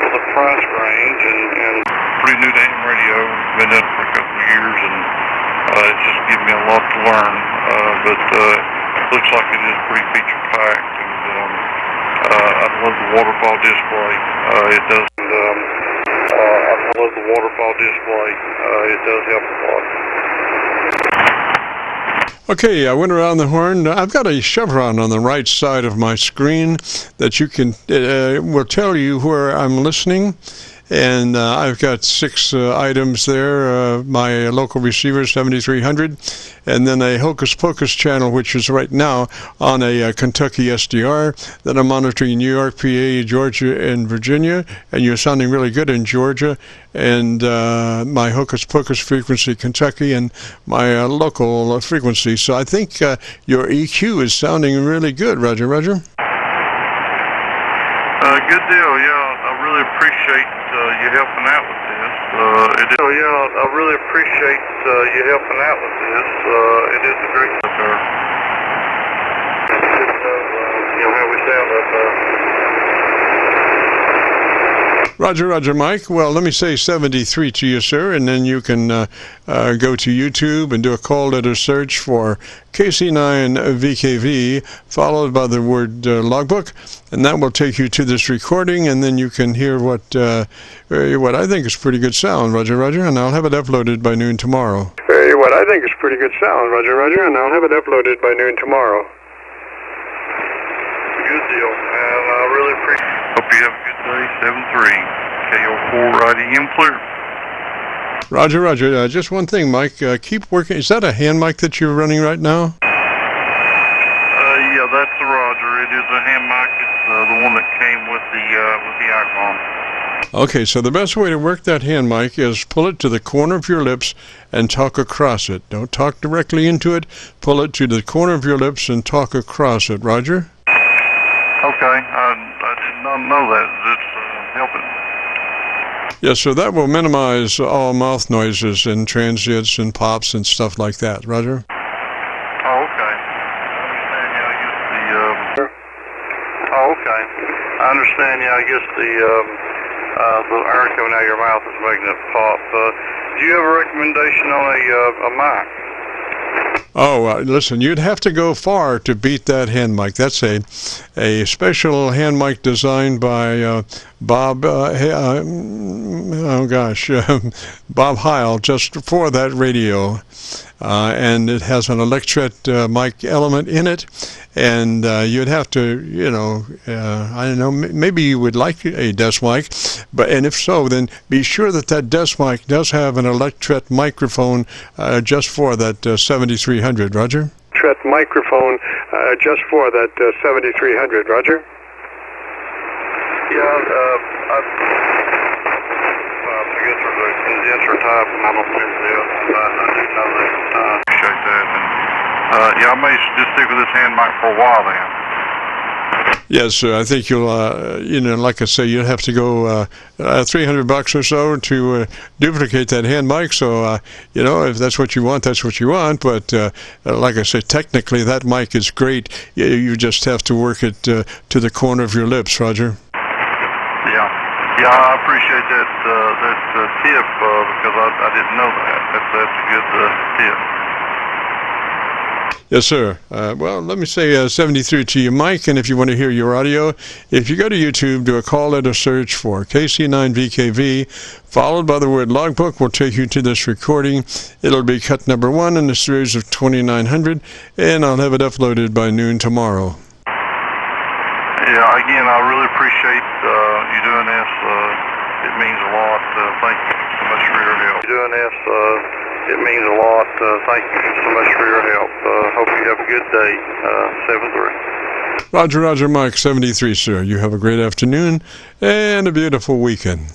S2: for the price range, and pretty new to AM radio. Been in it for a couple of years, and it's just given me a lot to learn. But looks like it is pretty feature packed, and I love the waterfall display. It does. I love the waterfall display. It does help a lot.
S1: Okay, I went around the horn. I've got a chevron on the right side of my screen that you can will tell you where I'm listening. And I've got 6 items there, my local receiver, 7300, and then a Hocus Pocus channel, which is right now on a Kentucky SDR. Then I'm monitoring New York, PA, Georgia, and Virginia, and you're sounding really good in Georgia, and my Hocus Pocus frequency, Kentucky, and my local frequency. So I think your EQ is sounding really good, Roger, Roger.
S2: Good deal, yeah. I really appreciate you helping out with this. I really appreciate you helping out with this. It is a great start. How we sound up there.
S1: Roger, roger, Mike. Well, let me say 73 to you, sir, and then you can go to YouTube and do a call letter search for KC9VKV, followed by the word logbook, and that will take you to this recording, and then you can hear what I think is pretty good sound, Roger, roger, and I'll have it uploaded by noon tomorrow.
S2: What I think is pretty good sound, Roger, roger, and I'll have it uploaded by noon tomorrow. Good deal, and I really appreciate it. Hope you have a good day. 7-3, KO4 IDM clear.
S1: Roger, roger. Just one thing, Mike. Keep working. Is that a hand mic that you're running right now?
S2: Yeah, that's the Roger. It is a hand mic. It's the one that came with the icon.
S1: Okay, so the best way to work that hand mic is pull it to the corner of your lips and talk across it. Don't talk directly into it. Pull it to the corner of your lips and talk across it. Roger?
S2: Okay, I did not know that. It's helping.
S1: Yes, so that will minimize all mouth noises and transients and pops and stuff like that. Roger?
S2: Oh, okay. I understand. Yeah, I guess the air coming out of your mouth is making it pop. Do you have a recommendation on a mic?
S1: Oh, listen, you'd have to go far to beat that hand mic. That's a special hand mic designed by Bob, Bob Heil, just for that radio. And it has an electret mic element in it. And you'd have to, I don't know, maybe you would like a desk mic, and if so, then be sure that desk mic does have an electret microphone just for that 7300, Roger?
S2: Electret microphone just for that 7300, Roger? Yeah, I guess there's a condenser type model through this. I do know that. Appreciate that. Yeah, I may just stick with this hand mic for a while then.
S1: Yes, sir. I think you'll, like I say, you'll have to go $300 or so to duplicate that hand mic. So, if that's what you want, that's what you want. But like I say, technically that mic is great. You just have to work it to the corner of your lips, Roger.
S2: Yeah, I appreciate that tip because I didn't know that. That's a good tip.
S1: Yes, sir. Well, let me say 73 to you, Mike, and if you want to hear your audio, if you go to YouTube, do a call letter search for KC9VKV, followed by the word logbook, will take you to this recording. It'll be cut number 1 in the series of 2900, and I'll have it uploaded by noon tomorrow.
S2: Yeah, again, I really appreciate you doing this. It means a lot. Thank you so much for your help. Doing this, it means a lot. Thank you so much for your help. Hope you have a good day. 73.
S1: Roger, Mike, 73, sir. You have a great afternoon and a beautiful weekend.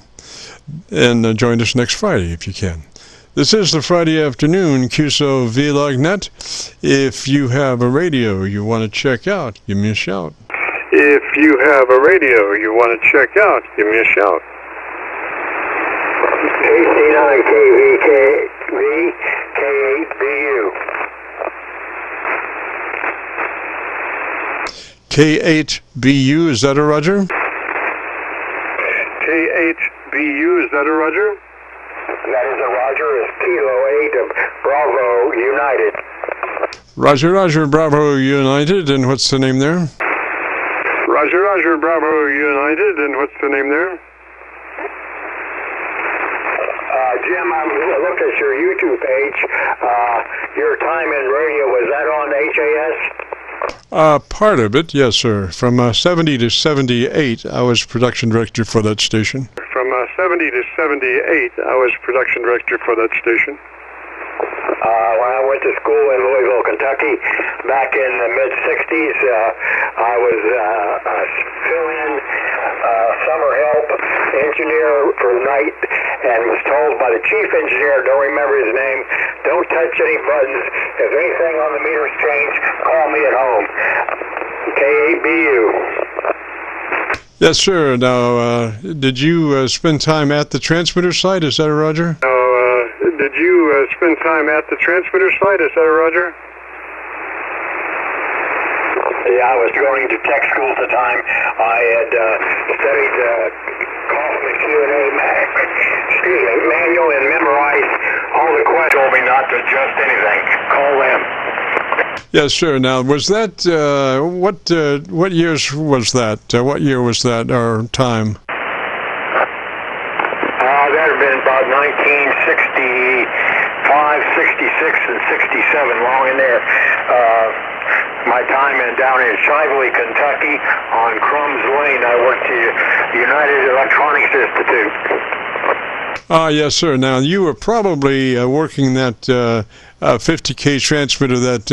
S1: And join us next Friday if you can. This is the Friday afternoon Qso-Vlog net. If you have a radio you want to check out, give me a shout.
S5: If you have a radio you want to check out, give me a shout.
S3: KC9KV, K8BU.
S1: K8BU, is that a Roger?
S5: K8BU, is that a Roger?
S3: That is a Roger. It's Kilo 8 of Bravo United.
S1: Roger, Bravo United, and what's the name there?
S5: Roger, Bravo United, and what's the name there?
S3: Jim, I looked at your YouTube page. Your time in radio, was that on HAS?
S1: Part of it, yes, sir. From 70 to 78, I was production director for that station.
S5: From 70 to 78, I was production director for that station.
S3: When I went to school in Louisville, Kentucky, back in the mid-60s, I was fill-in summer help engineer for the night and was told by the chief engineer, don't remember his name, don't touch any buttons. If anything on the meters change, call me at home. KABU.
S1: Yes, sir. Now, did you spend time at the transmitter site? Is that a Roger?
S5: Did you spend time at the transmitter site? Is that a Roger?
S3: Yeah, I was going to tech school at the time. I had studied Kaufman Q&A manual and memorized all the questions. Told me not to adjust anything. Call them.
S1: Yes, sir. Now, was that what years was that? What year was that? Our time?
S3: That had been about 1965, 66, and 67, long in there. My time down in Shively, Kentucky, on Crumbs Lane, I worked at the United Electronics Institute.
S1: Yes, sir. Now, you were probably working that 50K transmitter, that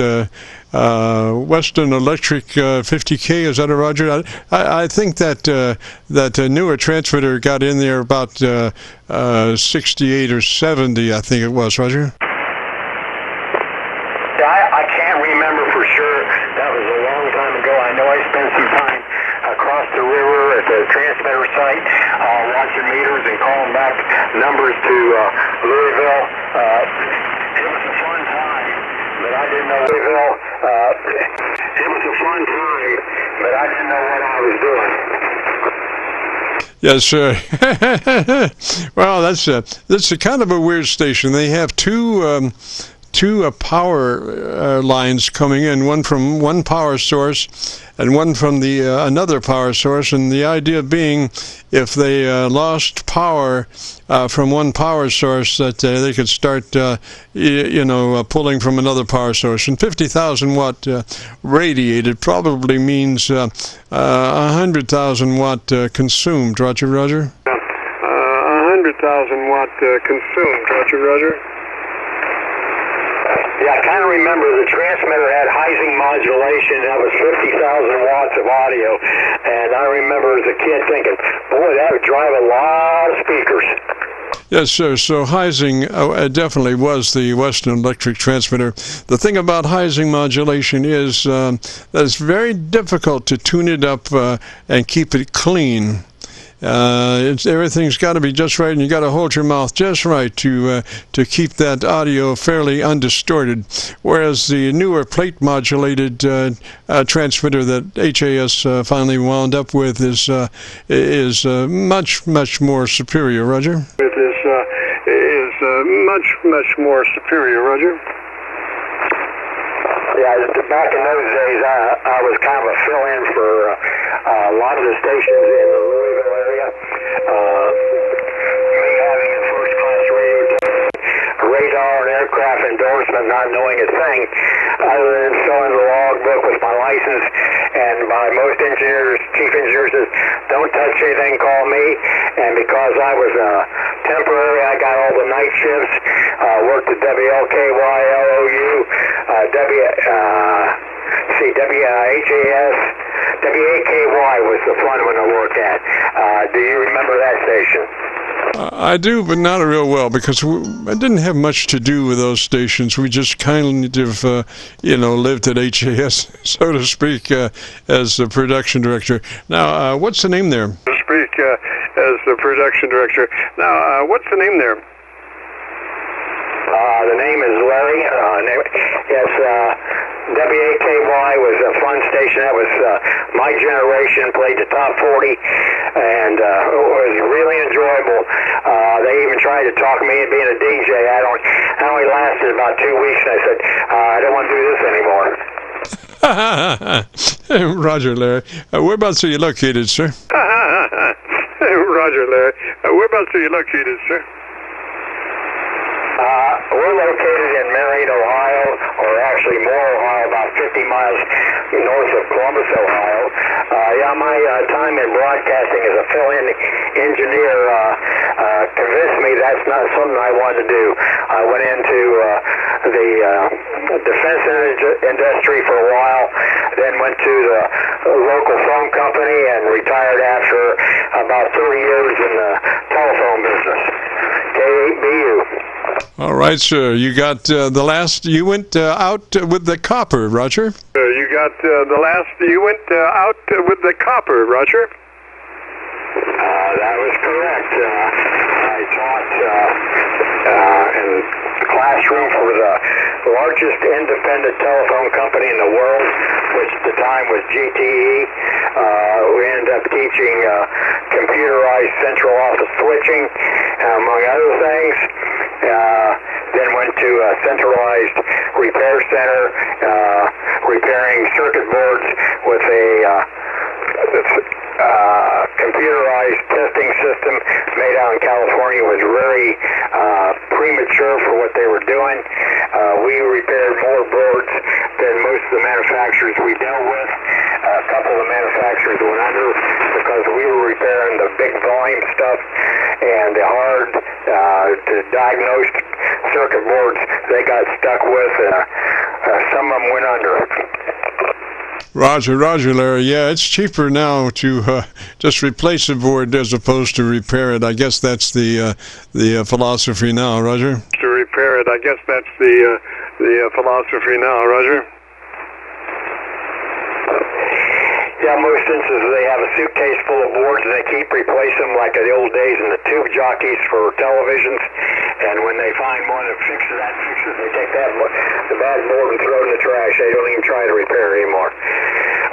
S1: Western Electric 50K. Is that a Roger? I think that newer transmitter got in there about 68 or 70, I think it was, Roger.
S3: I can't remember for sure. That was a long time ago. I know I spent some time across the river at the transmitter site watching meters and calling back numbers to Louisville. It was a fun time, but I didn't know Louisville. It was a fun time, but I didn't know what I was doing.
S1: Yes, sir. Well, that's a kind of a weird station. They have two power lines coming in, one from one power source and one from the another power source, and the idea being if they lost power from one power source, that they could start pulling from another power source. And 50,000 watt radiated probably means 100,000 watt consumed. Roger.
S5: 100,000 watt consumed. Roger.
S3: Yeah, I kind of remember the transmitter had Heising modulation. That was 50,000 watts of audio. And I remember as a kid thinking, boy, that would drive a lot of speakers.
S1: Yes, sir. So Heising definitely was the Western Electric transmitter. The thing about Heising modulation is that it's very difficult to tune it up and keep it clean. Everything's got to be just right, and you got to hold your mouth just right to keep that audio fairly undistorted. Whereas the newer plate modulated transmitter that HAS finally wound up with is much more superior. Roger.
S5: It is much more superior. Roger.
S3: Yeah, back in those days, I was kind of a fill-in for a lot of the stations in the Louisville area. Me having a first-class radar and aircraft endorsement, not knowing a thing other than filling the logbook with my license. And by most engineers, chief engineers says, don't touch anything, call me. And because I was temporary, I got all the night shifts, worked at WLKY, LOU, HAS, WAKY was the fun one to work at. Do you remember that station?
S1: I do, but not real well, because I didn't have much to do with those stations. We just kind of, lived at HAS, so to speak, as the production director. Now, what's the name there?
S5: To speak as the production director. Now, what's the name there?
S3: The name is Larry. Yes, WAKY was a fun station. That was my generation, played the top 40, and it was really enjoyable. They even tried to talk me into being a DJ. I only lasted about 2 weeks, and I said, I don't want to do this anymore.
S1: Roger, Larry. Whereabouts are you located, sir?
S5: Roger, Larry. Whereabouts are you located, sir?
S3: We're located in Marion, Ohio, or actually Moore, Ohio, about 50 miles north of Columbus, Ohio. My time in broadcasting as a fill-in engineer convinced me that's not something I wanted to do. I went into the defense industry for a while, then went to the local phone company and retired after about 30 years in the telephone business. K8BU.
S1: All right, sir. You got the last. You went out with the copper, Roger.
S5: You got the last. You went out with the copper, Roger.
S3: That was correct. I taught in the classroom for the largest independent telephone company in the world, which at the time was GTE. We ended up teaching computerized central office switching, among other things. Then went to a centralized repair center, repairing circuit boards with a computerized testing system made out in California. Was very premature for what they were doing. We repaired more boards than most of the manufacturers we dealt with. A couple of the manufacturers went under because we were repairing the big volume stuff and the hard to diagnose circuit boards they got stuck with. Some of them went under.
S1: Roger, Larry. Yeah, it's cheaper now to just replace a board as opposed to repair it. I guess that's the philosophy now, Roger.
S5: To repair it, I guess that's the philosophy now, Roger.
S3: Yeah, most instances they have a suitcase full of boards and they keep replacing them like in the old days in the tube jockeys for televisions. And when they find one that fixes that, they take the bad board and throw it in the trash. They don't even try to repair it anymore.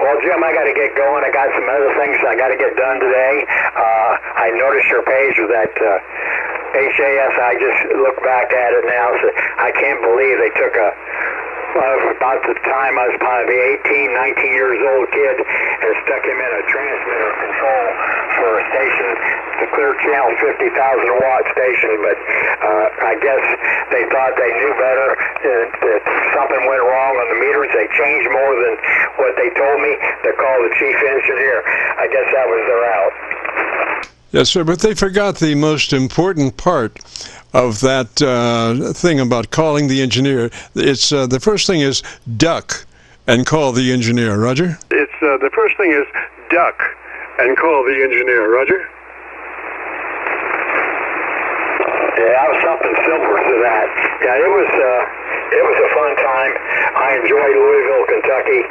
S3: Well, Jim, I got to get going. I got some other things I got to get done today. I noticed your page with that HAS. I just look back at it now. So I can't believe they took about the time I was probably 18, 19 years old kid and stuck him in a transmitter control for a station, the clear channel 50,000 watt station, but I guess they thought they knew better. That something went wrong on the meters. They changed more than what they told me. They called the chief engineer. I guess that was their out.
S1: Yes, sir, but they forgot the most important part of that thing about calling the engineer. It's the first thing is duck and call the engineer. Roger?
S5: It's the first thing is duck and call the engineer. Roger?
S6: Yeah, it was a fun time. I enjoyed Louisville, Kentucky.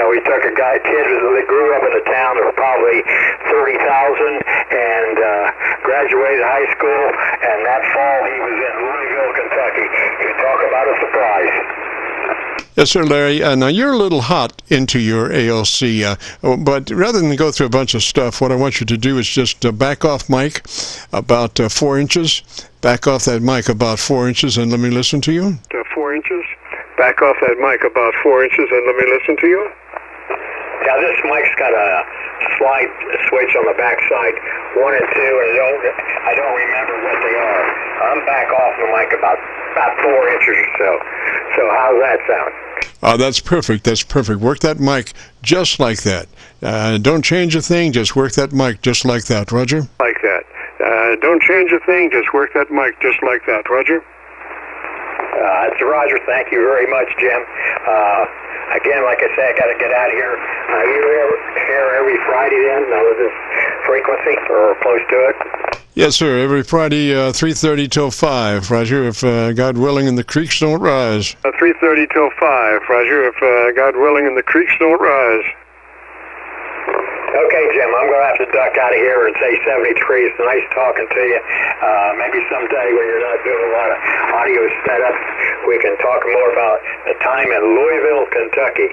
S6: We took a guy, kids that grew up in a town of probably 30,000 and graduated high school. And that fall he was in Louisville, Kentucky. You talk about a surprise.
S1: Yes, sir, Larry. Now, you're a little hot into your ALC, but rather than go through a bunch of stuff, what I want you to do is just back off mic about 4 inches. Back off that mic about 4 inches and let me listen to you.
S5: 4 inches. Back off that mic about 4 inches and let me listen to you.
S6: Yeah, this mic's got a slide switch on the back side, 1 and 2, and I don't remember what they are. I'm back off the mic about 4 inches or so. So how's that sound?
S1: That's perfect. That's perfect. Work that mic just like that. Don't change a thing. Just work that mic just like that. Roger?
S5: Like that. Don't change a thing. Just work that mic just like that. Roger?
S6: It's Roger. Thank you very much, Jim. Again, like I said, I got to get out of here. You here every Friday then with this frequency or close to it?
S1: Yes, sir. Every Friday, 3:30 till 5. Roger, if God willing and the creeks don't rise.
S5: 3:30 till 5. Roger, if God willing and the creeks don't rise.
S6: Okay, Jim, I'm going to have to duck out of here and say 73. It's nice talking to you. Maybe someday when you're not doing a lot of audio setup, we can talk more about the time in Louisville, Kentucky.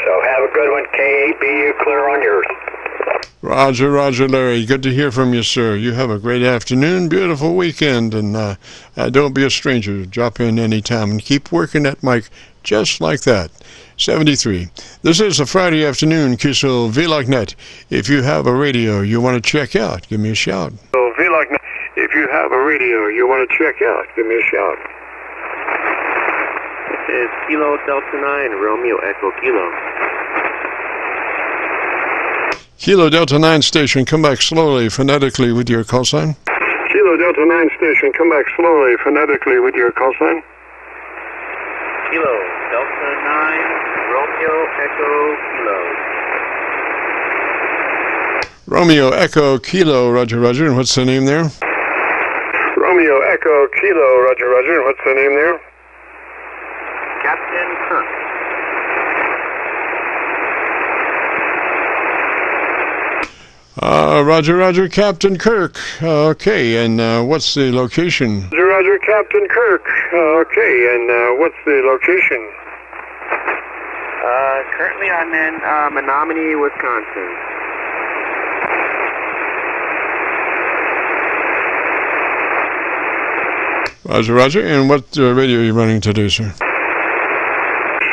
S6: So have a good one. K8BU, clear on yours.
S1: Roger, Larry. Good to hear from you, sir. You have a great afternoon, beautiful weekend, and don't be a stranger. Drop in anytime and keep working that mic just like that. 73. This is a Friday afternoon, Qso-Vlog net. If you have a radio you want to check out, give me a shout.
S5: Qso-Vlog net. If you have a radio you want to check out, give me a shout.
S7: This is Kilo Delta 9, Romeo Echo Kilo.
S1: Kilo Delta 9 station, come back slowly, phonetically with your call sign.
S5: Kilo Delta 9 station, come back slowly, phonetically with your call sign.
S7: Kilo Delta 9, Romeo Echo Kilo.
S1: Romeo Echo Kilo, Roger, and what's the name there?
S5: Romeo Echo Kilo, Roger, and what's the name there?
S7: Captain Kirk.
S1: Roger, Captain Kirk. Okay, and what's the location?
S5: Roger, Captain Kirk. Okay, and what's the location?
S7: Currently I'm in Menominee, Wisconsin.
S1: Roger, and what radio are you running today, sir?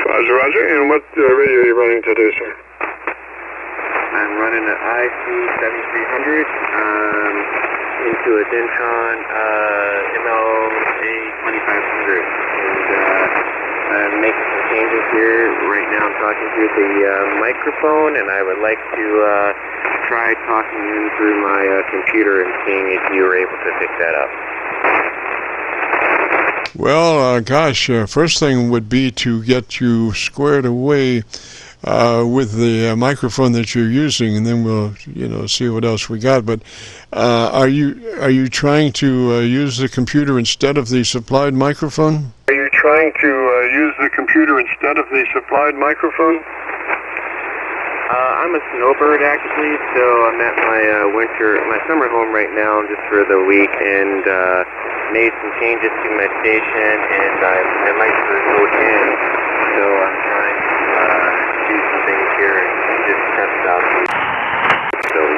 S5: Roger, and what radio are you running today, sir?
S7: I'm running an IC7300 into a Dentron MLA2500, and I'm making some changes here. Right now I'm talking through the microphone, and I would like to try talking in through my computer and seeing if you were able to pick that up.
S1: Well, first thing would be to get you squared away with the microphone that you're using, and then we'll, see what else we got. But are you trying to use the computer instead of the supplied microphone?
S5: Are you trying to use the computer instead of the supplied microphone?
S7: I'm a snowbird actually, so I'm at my summer home right now just for the week, and made some changes to my station, and I like to remote in, so I'm trying to do some things here and just test out some.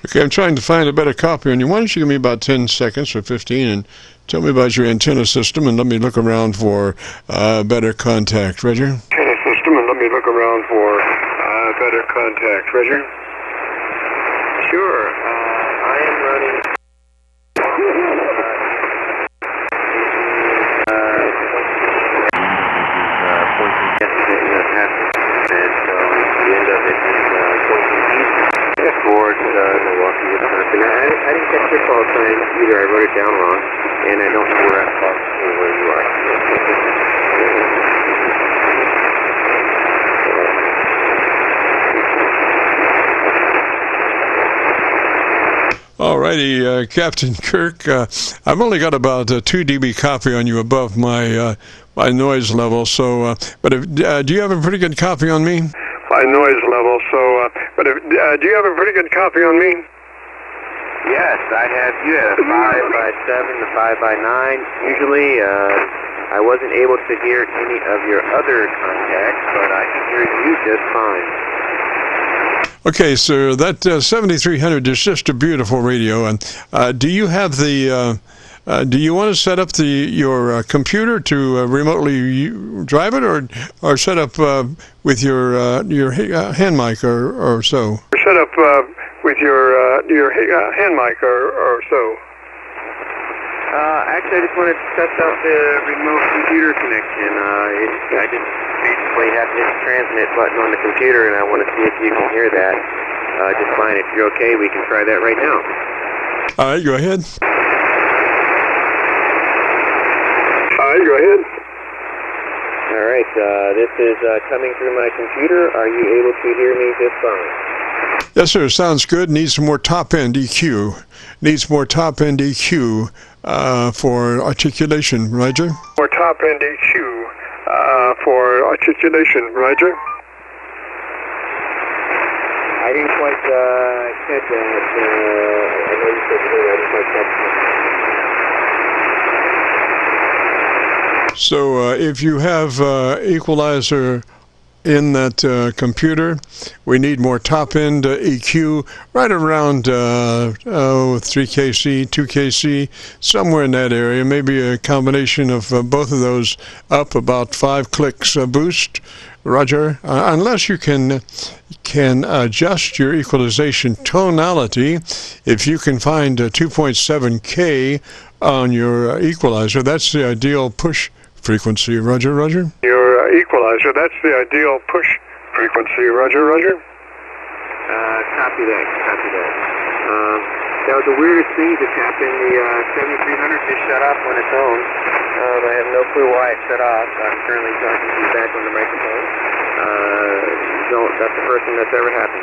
S1: Okay, I'm trying to find a better copy on you. Why don't you give me about 10 seconds or 15 and tell me about your antenna system, and let me look around for better contact. Roger?
S5: Antenna system, and let me look around for better contact. Roger?
S7: Sure. I am running towards Milwaukee, Wisconsin. I didn't catch your call sign either. I wrote it down wrong, and I don't know where I'm talking to where you are.
S1: All righty, Captain Kirk. I've only got about 2 dB copy on you above my my noise level. So, but do you have a pretty good copy on me?
S5: My noise level. So, do you have a pretty good copy on me?
S7: Yes, I have you at a 5x7 to 5x9. Usually, I wasn't able to hear any of your other contacts, but I can hear you just fine.
S1: Okay, so that 7300 is just a beautiful radio. And do you have the? Do you want to set up your computer to remotely drive it, or set up with your hand mic or so?
S5: Set up with your hand mic or so.
S7: Actually, I just wanted to test out the remote computer connection. I just basically have this transmit button on the computer, and I want to see if you can hear that just fine. If you're okay, we can try that right now.
S1: All right, go ahead.
S5: All right, go ahead.
S7: All right, this is coming through my computer. Are you able to hear me just fine?
S1: Yes, sir. Sounds good. Needs some more top-end EQ. Needs more top-end EQ for articulation, Roger.
S5: More top-end EQ for articulation, Roger.
S7: I didn't quite catch that. I know you said earlier, I didn't quite catch that.
S1: So if you have equalizer in that computer, we need more top-end EQ right around 3KC, 2KC, somewhere in that area. Maybe a combination of both of those up about 5 clicks boost, Roger. Unless you can adjust your equalization tonality, if you can find 2.7K on your equalizer, that's the ideal push frequency. Roger, Roger.
S5: Your equalizer, that's the ideal push frequency. Roger, Roger.
S7: Copy that, copy that. That was the weirdest thing that happened. The 7300 just shut off on its own. I have no clue why it shut off. I'm currently talking to you back on the microphone. That's the first thing that's ever happened.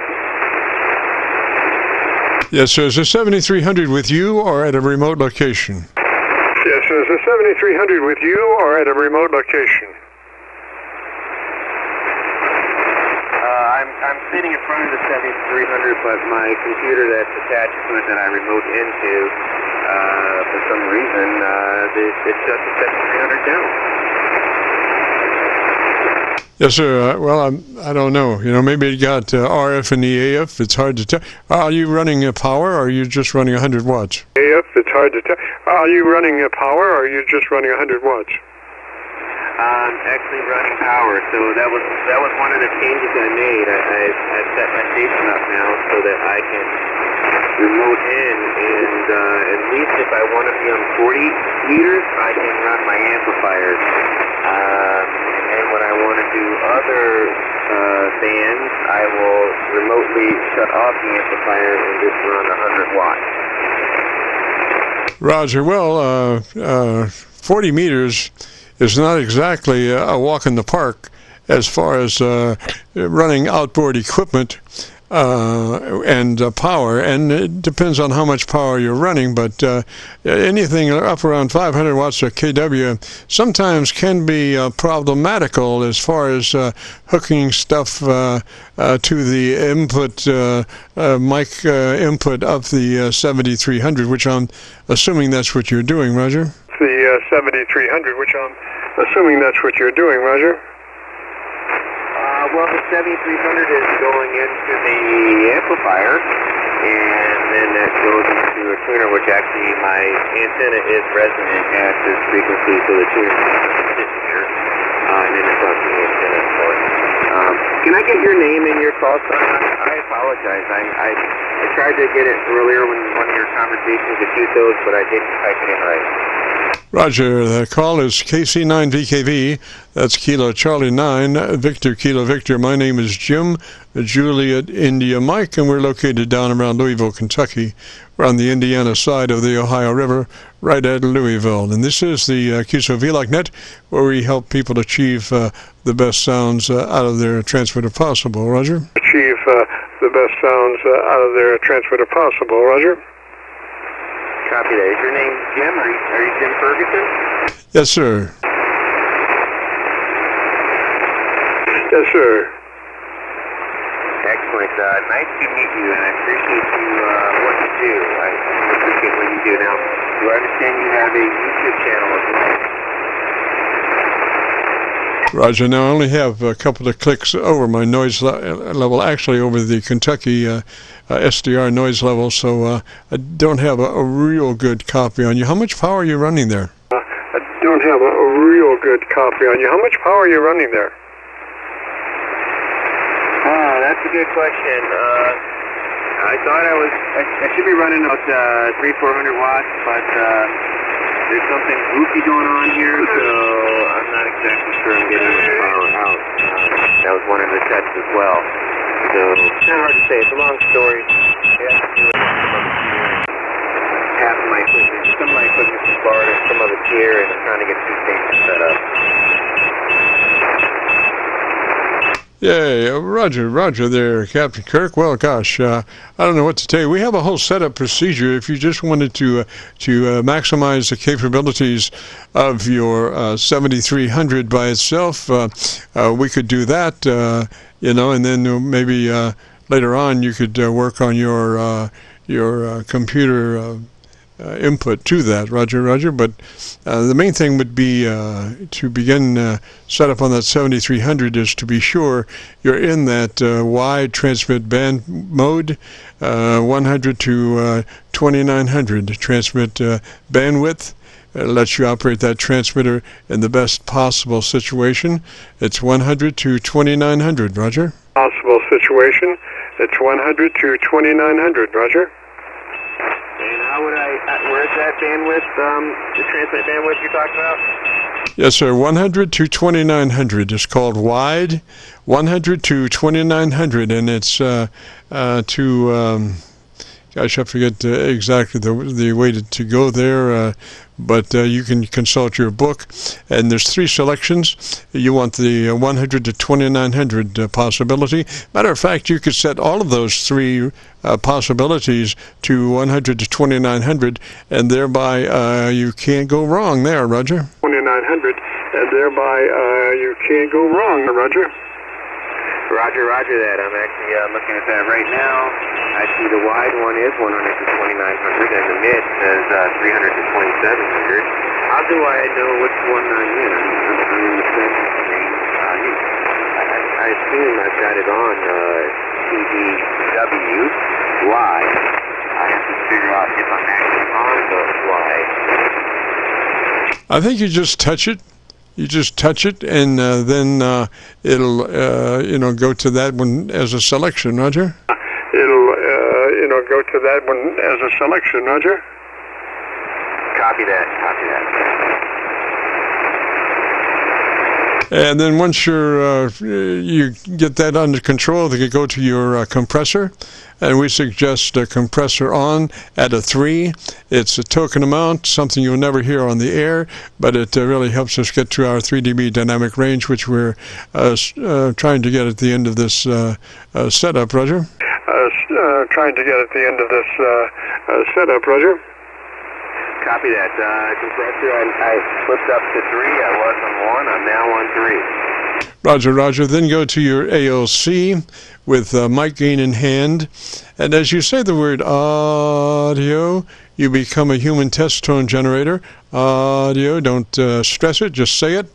S1: Yes, so is the 7300 with you or at a remote location?
S5: Yes, is the 7300 with you or at a remote location?
S7: I'm sitting in front of the 7300, but my computer that's attached to it that I remote into, for some reason, it shut the 7300 down.
S1: Yes, sir. Well, I don't know. You know, maybe it got RF and the AF. It's hard to tell. Are you running power, or are you just running 100 watts?
S5: AF, it's hard to tell. Are you running power, or are you just running 100 watts?
S7: I'm actually running power, so that was one of the changes I made. I've set my station up now so that I can remote in, and at least if I want to be on 40 meters, I can run my amplifiers. And when I want to do other bands, I will remotely shut off the amplifier and just run 100 watts.
S1: Roger. Well, 40 meters is not exactly a walk in the park as far as running outboard equipment and power, and it depends on how much power you're running, but anything up around 500 watts of kW sometimes can be problematical as far as hooking stuff to the input mic input of the 7300, which I'm assuming that's what you're doing, Roger.
S5: The 7300, which I'm assuming that's what you're doing, Roger.
S7: Well, the 7300 is going into the amplifier, and then that goes into a tuner, which actually my antenna is resonant at this frequency, so the tuner is sitting here, and then it's on the antenna. So, can I get your name in your call sign? I apologize. I tried to get it earlier when one of your conversations with Qso's, but I didn't type it in right.
S1: Roger, the call is KC9VKV. That's Kilo Charlie 9, Victor Kilo Victor. My name is Jim, Juliet India Mike, and we're located down around Louisville, Kentucky. We're on the Indiana side of the Ohio River, right at Louisville. And this is the Qso-Vlog net, where we help people achieve the best sounds out of their transmitter possible. Roger?
S5: Achieve the best sounds out of their transmitter possible. Roger?
S7: Copy that. Is your name Jim? Are you Jim Ferguson?
S1: Yes, sir.
S5: Yes, sir.
S7: Excellent. Nice to meet you, and I appreciate you, what you do. I appreciate what you do. Now, do I understand you have a YouTube channel as well?
S1: Roger. Now I only have a couple of clicks over my noise level, actually over the Kentucky SDR noise level, so I don't have a real good copy on you. How much power are you running there?
S5: I don't have a real good copy on you. How much power are you running there?
S7: Oh, that's a good question. I thought I should be running about 300-400 watts, but there's something goofy going on here, so I'm not exactly sure I'm getting the power out. That was one of the tests as well. So it's kind of hard to say. It's a long story. It has to do with some of it's here. Half of my equipment, some of my equipment's in Florida, some of it's here, and I'm trying to get 2 stations set up.
S1: Yay, Roger there, Captain Kirk. Well, gosh, I don't know what to tell you. We have a whole setup procedure. If you just wanted to maximize the capabilities of your 7300 by itself, we could do that, and then maybe later on you could work on your computer input to that, Roger. But the main thing would be to begin setup on that 7300 is to be sure you're in that wide transmit band mode, 100 to 2900 transmit bandwidth. Lets you operate that transmitter in the best possible situation. It's 100 to 2900, Roger.
S5: Possible situation. It's 100 to 2900, Roger.
S7: And how would where's that bandwidth, the transmit bandwidth you're talking about?
S1: Yes, sir. 100 to 2900 is called wide. 100 to 2900, and it's gosh, I forget exactly the way to go there, but you can consult your book, and there's 3 selections. You want the 100 to 2900 possibility. Matter of fact, you could set all of those 3 possibilities to 100 to 2900, and thereby you can't go wrong there, Roger.
S5: 2900, and thereby you can't go wrong, Roger.
S7: Roger that. I'm actually looking at that right now. I see the wide one is 100 to 2900, and the mid says 300 to 2700. How do I know which one I'm in? I'm in the same screen. I assume I've got it on CDW wide. I have to figure out if I'm actually on the wide.
S1: I think you just touch it. You just touch it, and then it'll, go to that one as a selection, Roger.
S5: It'll, go to that one as a selection, Roger.
S7: Copy that.
S1: And then once you get that under control, they could go to your compressor, and we suggest a compressor on at a 3. It's a token amount, something you'll never hear on the air, but it really helps us get to our 3 dB dynamic range, which we're trying to get at the end of this setup, Roger.
S5: Trying to get at the end of this setup, Roger.
S7: Copy that. Compressor, I flipped up to 3. I was on 1. I'm now on 3.
S1: Roger. Then go to your ALC with mic gain in hand. And as you say the word audio, you become a human test tone generator. Audio, don't stress it, just say it.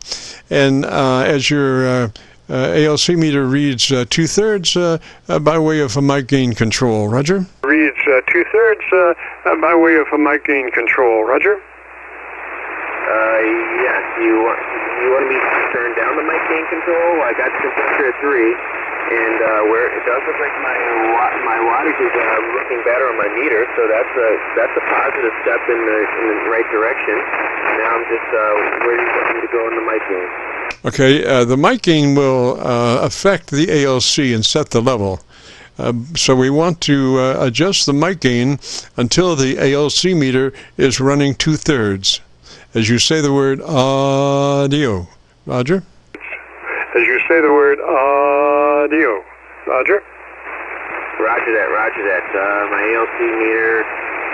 S1: And as your ALC meter reads 2/3 by way of a mic gain control, Roger.
S5: Reads 2/3 by way of a mic gain control, Roger.
S7: Yes. You want me to turn down the mic gain control? I got the compressor at 3, and where it does look like my wattage is looking better on my meter, so that's a positive step in the right direction. Now I'm just where do you want me to go in the mic gain?
S1: Okay, the mic gain will affect the ALC and set the level. So we want to adjust the mic gain until the ALC meter is running 2/3. As you say the word audio, Roger.
S5: As you say the word audio, Roger.
S7: Roger that. My ALC meter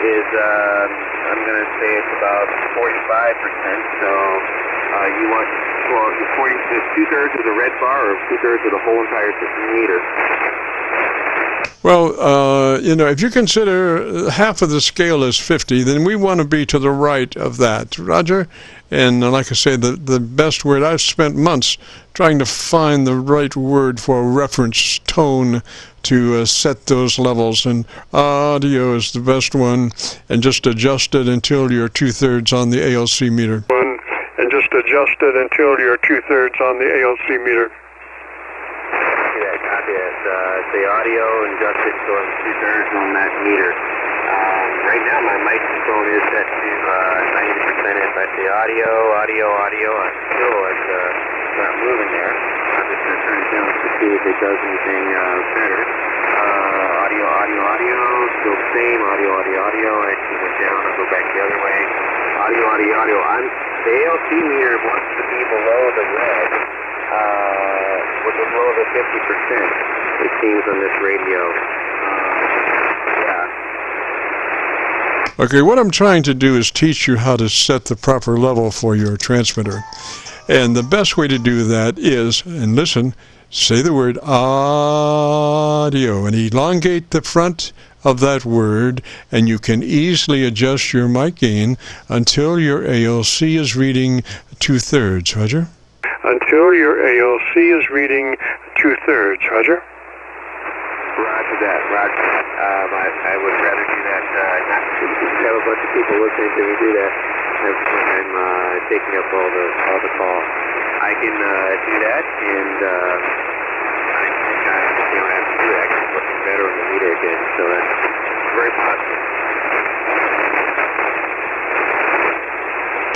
S7: is, I'm going to say it's about 45%. So you want, well, 2/3 of the red bar or 2/3 of the whole entire meter?
S1: Well, if you consider half of the scale is 50, then we want to be to the right of that, Roger. And like I say, the best word, I've spent months trying to find the right word for a reference tone to set those levels, and audio is the best one, and just adjust it until you're 2/3 on the ALC meter.
S5: And just adjust it until you're 2/3 on the ALC meter.
S7: The audio and adjust it so I'm 2/3 on that meter. Right now my microphone is set to 90%. If I say audio, I'm still not moving there. I'm just going to turn it down to see if it does anything better. Audio, still the same. Audio. Actually went down. I'll go back the other way. Audio. The ALC meter wants to be below the red. Which is below the 50%, it seems, on this radio.
S1: Okay, what I'm trying to do is teach you how to set the proper level for your transmitter. And the best way to do that is, and listen, say the word audio and elongate the front of that word, and you can easily adjust your mic gain until your ALC is reading 2/3, Roger?
S5: Until your ALC is reading 2/3, Roger?
S7: Roger that, Roger. I would rather do that, not to have a bunch of people listening to me do that when I'm taking up all the calls. I can do that, and I think I don't have to do that because it's looking better on the meter again, so that's very positive.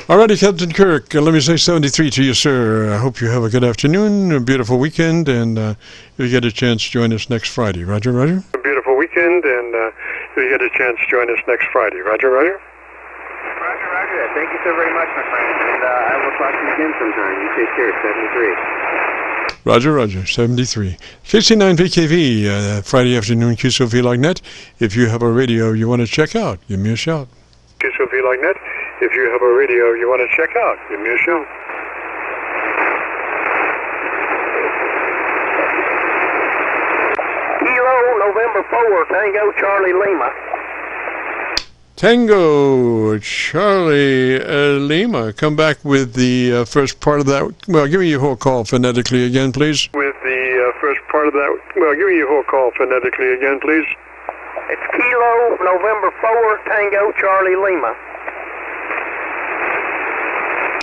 S1: Alrighty, Captain Kirk, let me say 73 to you, sir. I hope you have a good afternoon, a beautiful weekend, and if you get a chance, join us next Friday. Roger?
S5: A beautiful weekend, and if you get a chance, join us next Friday. Roger?
S7: Roger that. Thank you so very much, my friend, and I will talk to you again sometime. You take care. 73.
S1: Roger, 73. KC9VKV, Friday afternoon, Qso-Vlog.net. If you have a radio you want to check out, give me a shout.
S5: Qso-Vlog.net. If you have a radio you want to check out, give me a shout.
S3: Kilo, November 4, Tango, Charlie, Lima.
S1: Tango, Charlie, Lima. Come back with the first part of that. Well, give me your whole call phonetically again, please.
S5: With the first part of that. Well, give me your whole call phonetically again, please.
S3: It's Kilo, November 4, Tango, Charlie, Lima.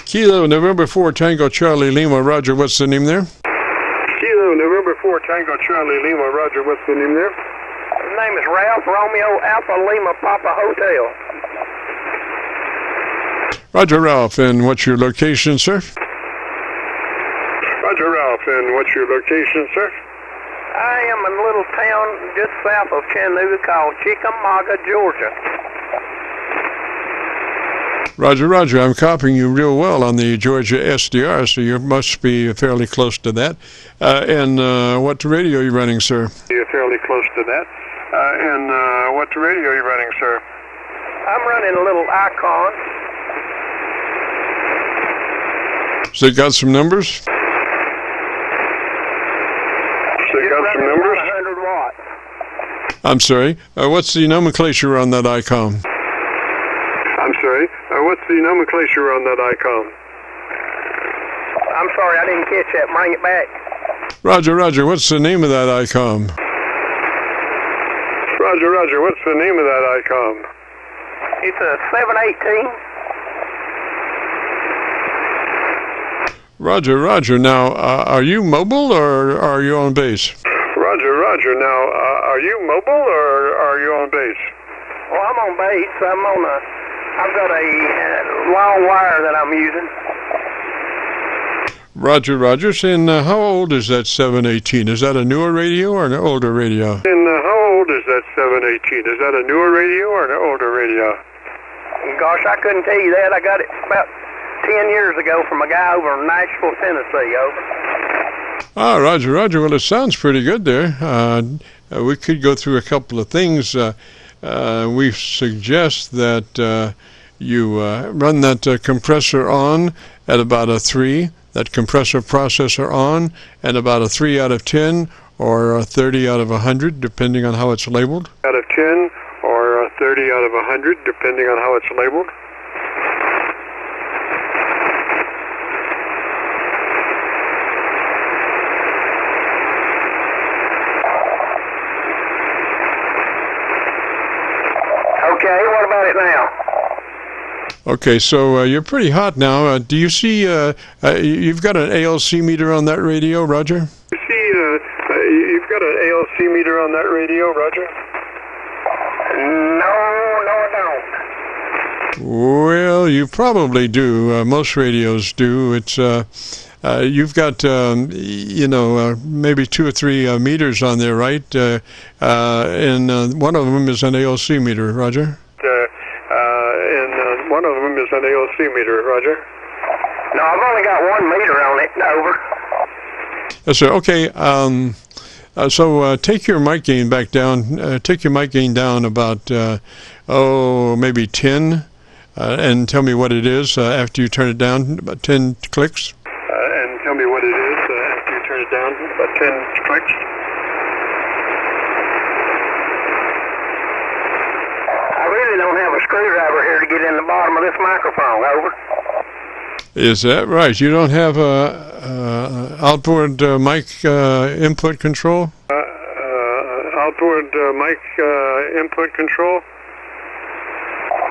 S1: Kilo, November 4, Tango, Charlie, Lima. Roger, what's the name there?
S5: Kilo, November 4, Tango, Charlie, Lima. Roger, what's the name there?
S3: His name is Ralph, Romeo, Alpha, Lima, Papa, Hotel.
S1: Roger, Ralph, and what's your location, sir?
S5: Roger, Ralph, and what's your location, sir?
S3: I am in a little town just south of Chattanooga called Chickamauga, Georgia.
S1: Roger, I'm copying you real well on the Georgia SDR, so you must be fairly close to that. And what radio are you running, sir?
S5: You're fairly close to that. And what radio are you running, sir?
S3: I'm running a little Icon.
S1: So you got some numbers?
S5: So you got some numbers?
S3: 100 watts.
S1: I'm sorry. What's the nomenclature on that icon?
S5: I'm sorry. What's the nomenclature on that icon?
S3: I'm sorry, I didn't catch that. Bring it back.
S1: Roger, what's the name of that icon?
S5: Roger, what's the name of that icon?
S3: It's a 718.
S1: Roger. Now, are you mobile or are you on base?
S5: Roger. Now, are you mobile or are you on base?
S3: Well, I'm on base. I've got a long wire that I'm using.
S1: Roger. And how old is that 718? Is that a newer radio or an older radio?
S5: And how old is that 718? Is that a newer radio or an older radio?
S3: Gosh, I couldn't tell you that. I got it about 10 years ago from a guy over in Nashville, Tennessee. Over.
S1: Ah, Roger. Well, it sounds pretty good there. We could go through a couple of things. we suggest that you run that compressor on at about a 3, that compressor processor on at about a 3 out of 10 or a 30 out of 100, depending on how it's labeled.
S5: Out of 10 or a 30 out of 100, depending on how it's labeled.
S3: Okay, what about it now?
S1: Okay, so you're pretty hot now. Do you see, you've got an ALC meter on that radio, Roger?
S5: You see, you've got an ALC meter on that radio, Roger?
S3: No, I don't.
S1: Well, you probably do. Most radios do. It's you've got maybe 2 or 3 meters on there, right? And one of them is an ALC meter, Roger.
S5: And one of them is an ALC meter, Roger.
S3: No, I've only got 1 meter on it. Over.
S1: Yes, sir. Okay. So take your mic gain back down. Take your mic gain down about maybe 10, and tell me what it is after you turn it down. About 10 clicks.
S5: And tell me what it is after you turn it down. About 10 clicks.
S3: I really don't have a screwdriver here to get in the bottom of this microphone. Over.
S1: Is that right? You don't have a outboard mic input control?
S5: Outboard mic input control?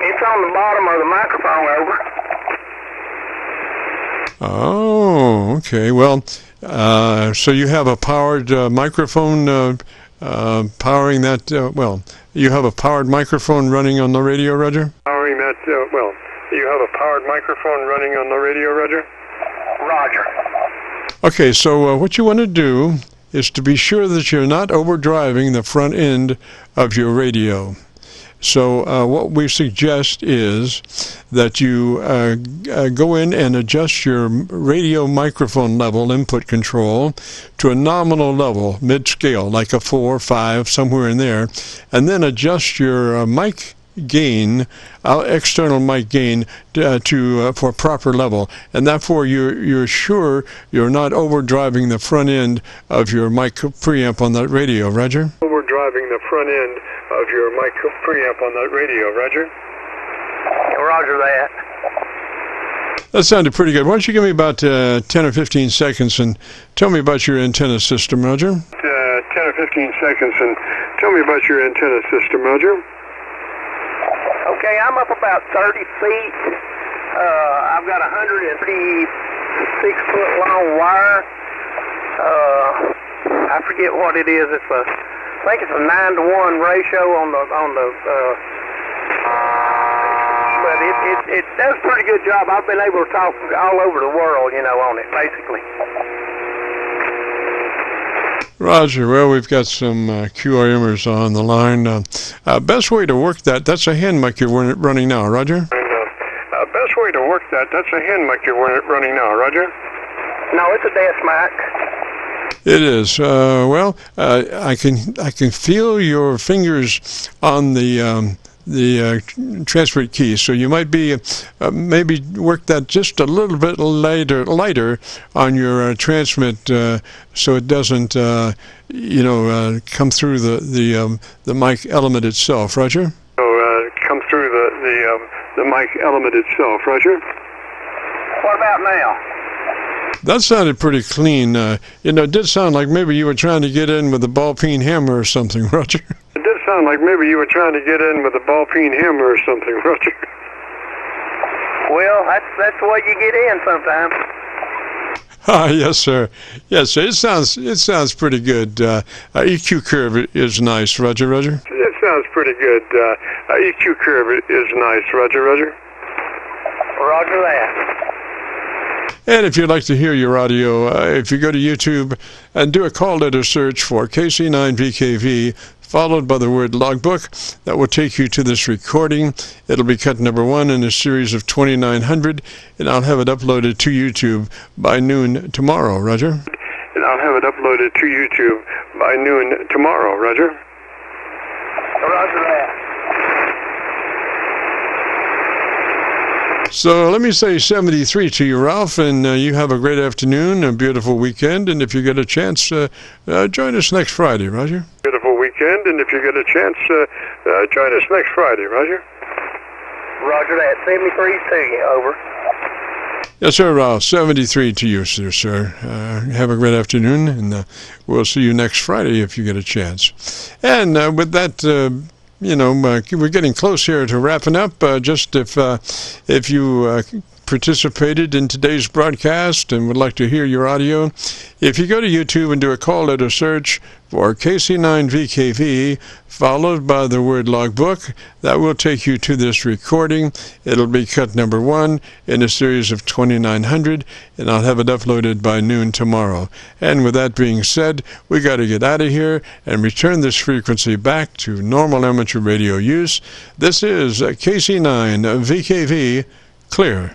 S3: It's on the bottom of the microphone. Over.
S1: Oh, okay. Well, so you have a powered microphone powering that, you have a powered microphone running on the radio, Roger?
S5: Powering that, you have a powered microphone running on the radio, Roger?
S3: Roger.
S1: Okay, so what you want to do is to be sure that you're not overdriving the front end of your radio. So what we suggest is that you go in and adjust your radio microphone level input control to a nominal level, mid-scale, like a 4 or 5, somewhere in there, and then adjust your mic gain, external mic gain, for proper level, and therefore you're sure you're not overdriving the front end of your mic preamp on that radio, Roger?
S5: Overdriving the front end of your mic preamp on that radio, Roger?
S3: Roger that.
S1: That sounded pretty good. Why don't you give me about 10 or 15 seconds and tell me about your antenna system, Roger?
S5: 10 or 15 seconds and tell me about your antenna system, Roger?
S3: Okay, I'm up about 30 feet. I've got a 136-foot long wire. I forget what it is. I think it's a 9-to-1 ratio on the but it does a pretty good job. I've been able to talk all over the world, on it, basically.
S1: Roger, well, we've got some QRMers on the line. Best way to work that's a hand mic you're running now, Roger?
S5: Best way to work that's a hand mic you're running now, Roger?
S3: No, it's a desk mic.
S1: It is. I can feel your fingers on the transfer key, so you might be maybe work that just a little bit lighter on your transmit, so it doesn't come through the mic element itself, Roger.
S5: Come through the mic element itself, Roger.
S3: What about now?
S1: That sounded pretty clean. It did sound like maybe you were trying to get in with a ball-peen hammer or something, Roger.
S5: It did sound like maybe you were trying to get in with a ball-peen hammer or something, Roger.
S3: Well, that's what you get in sometimes.
S1: Yes, sir. Yes, sir. It sounds pretty good. EQ curve is nice, Roger.
S5: It sounds pretty good. EQ curve is nice, Roger.
S3: Roger that.
S1: And if you'd like to hear your audio, if you go to YouTube and do a call letter search for KC9VKV, followed by the word logbook, that will take you to this recording. It'll be cut number 1 in a series of 2900, and I'll have it uploaded to YouTube by noon tomorrow, Roger.
S5: And I'll have it uploaded to YouTube by noon tomorrow, Roger.
S3: Roger that.
S1: So let me say 73 to you, Ralph, and you have a great afternoon, a beautiful weekend, and if you get a chance, join us next Friday, Roger.
S5: Beautiful weekend, and if you get a chance, join us next Friday, Roger.
S3: Roger that. 73 to you. Over.
S1: Yes, sir, Ralph. 73 to you, sir. Have a great afternoon, and we'll see you next Friday if you get a chance. And with that, we're getting close here to wrapping up. Just if you participated in today's broadcast and would like to hear your audio, if you go to YouTube and do a call letter search for KC9VKV, followed by the word logbook, that will take you to this recording. It'll be cut number 1 in a series of 2900, and I'll have it uploaded by noon tomorrow. And with that being said, we got to get out of here and return this frequency back to normal amateur radio use. This is KC9VKV, clear.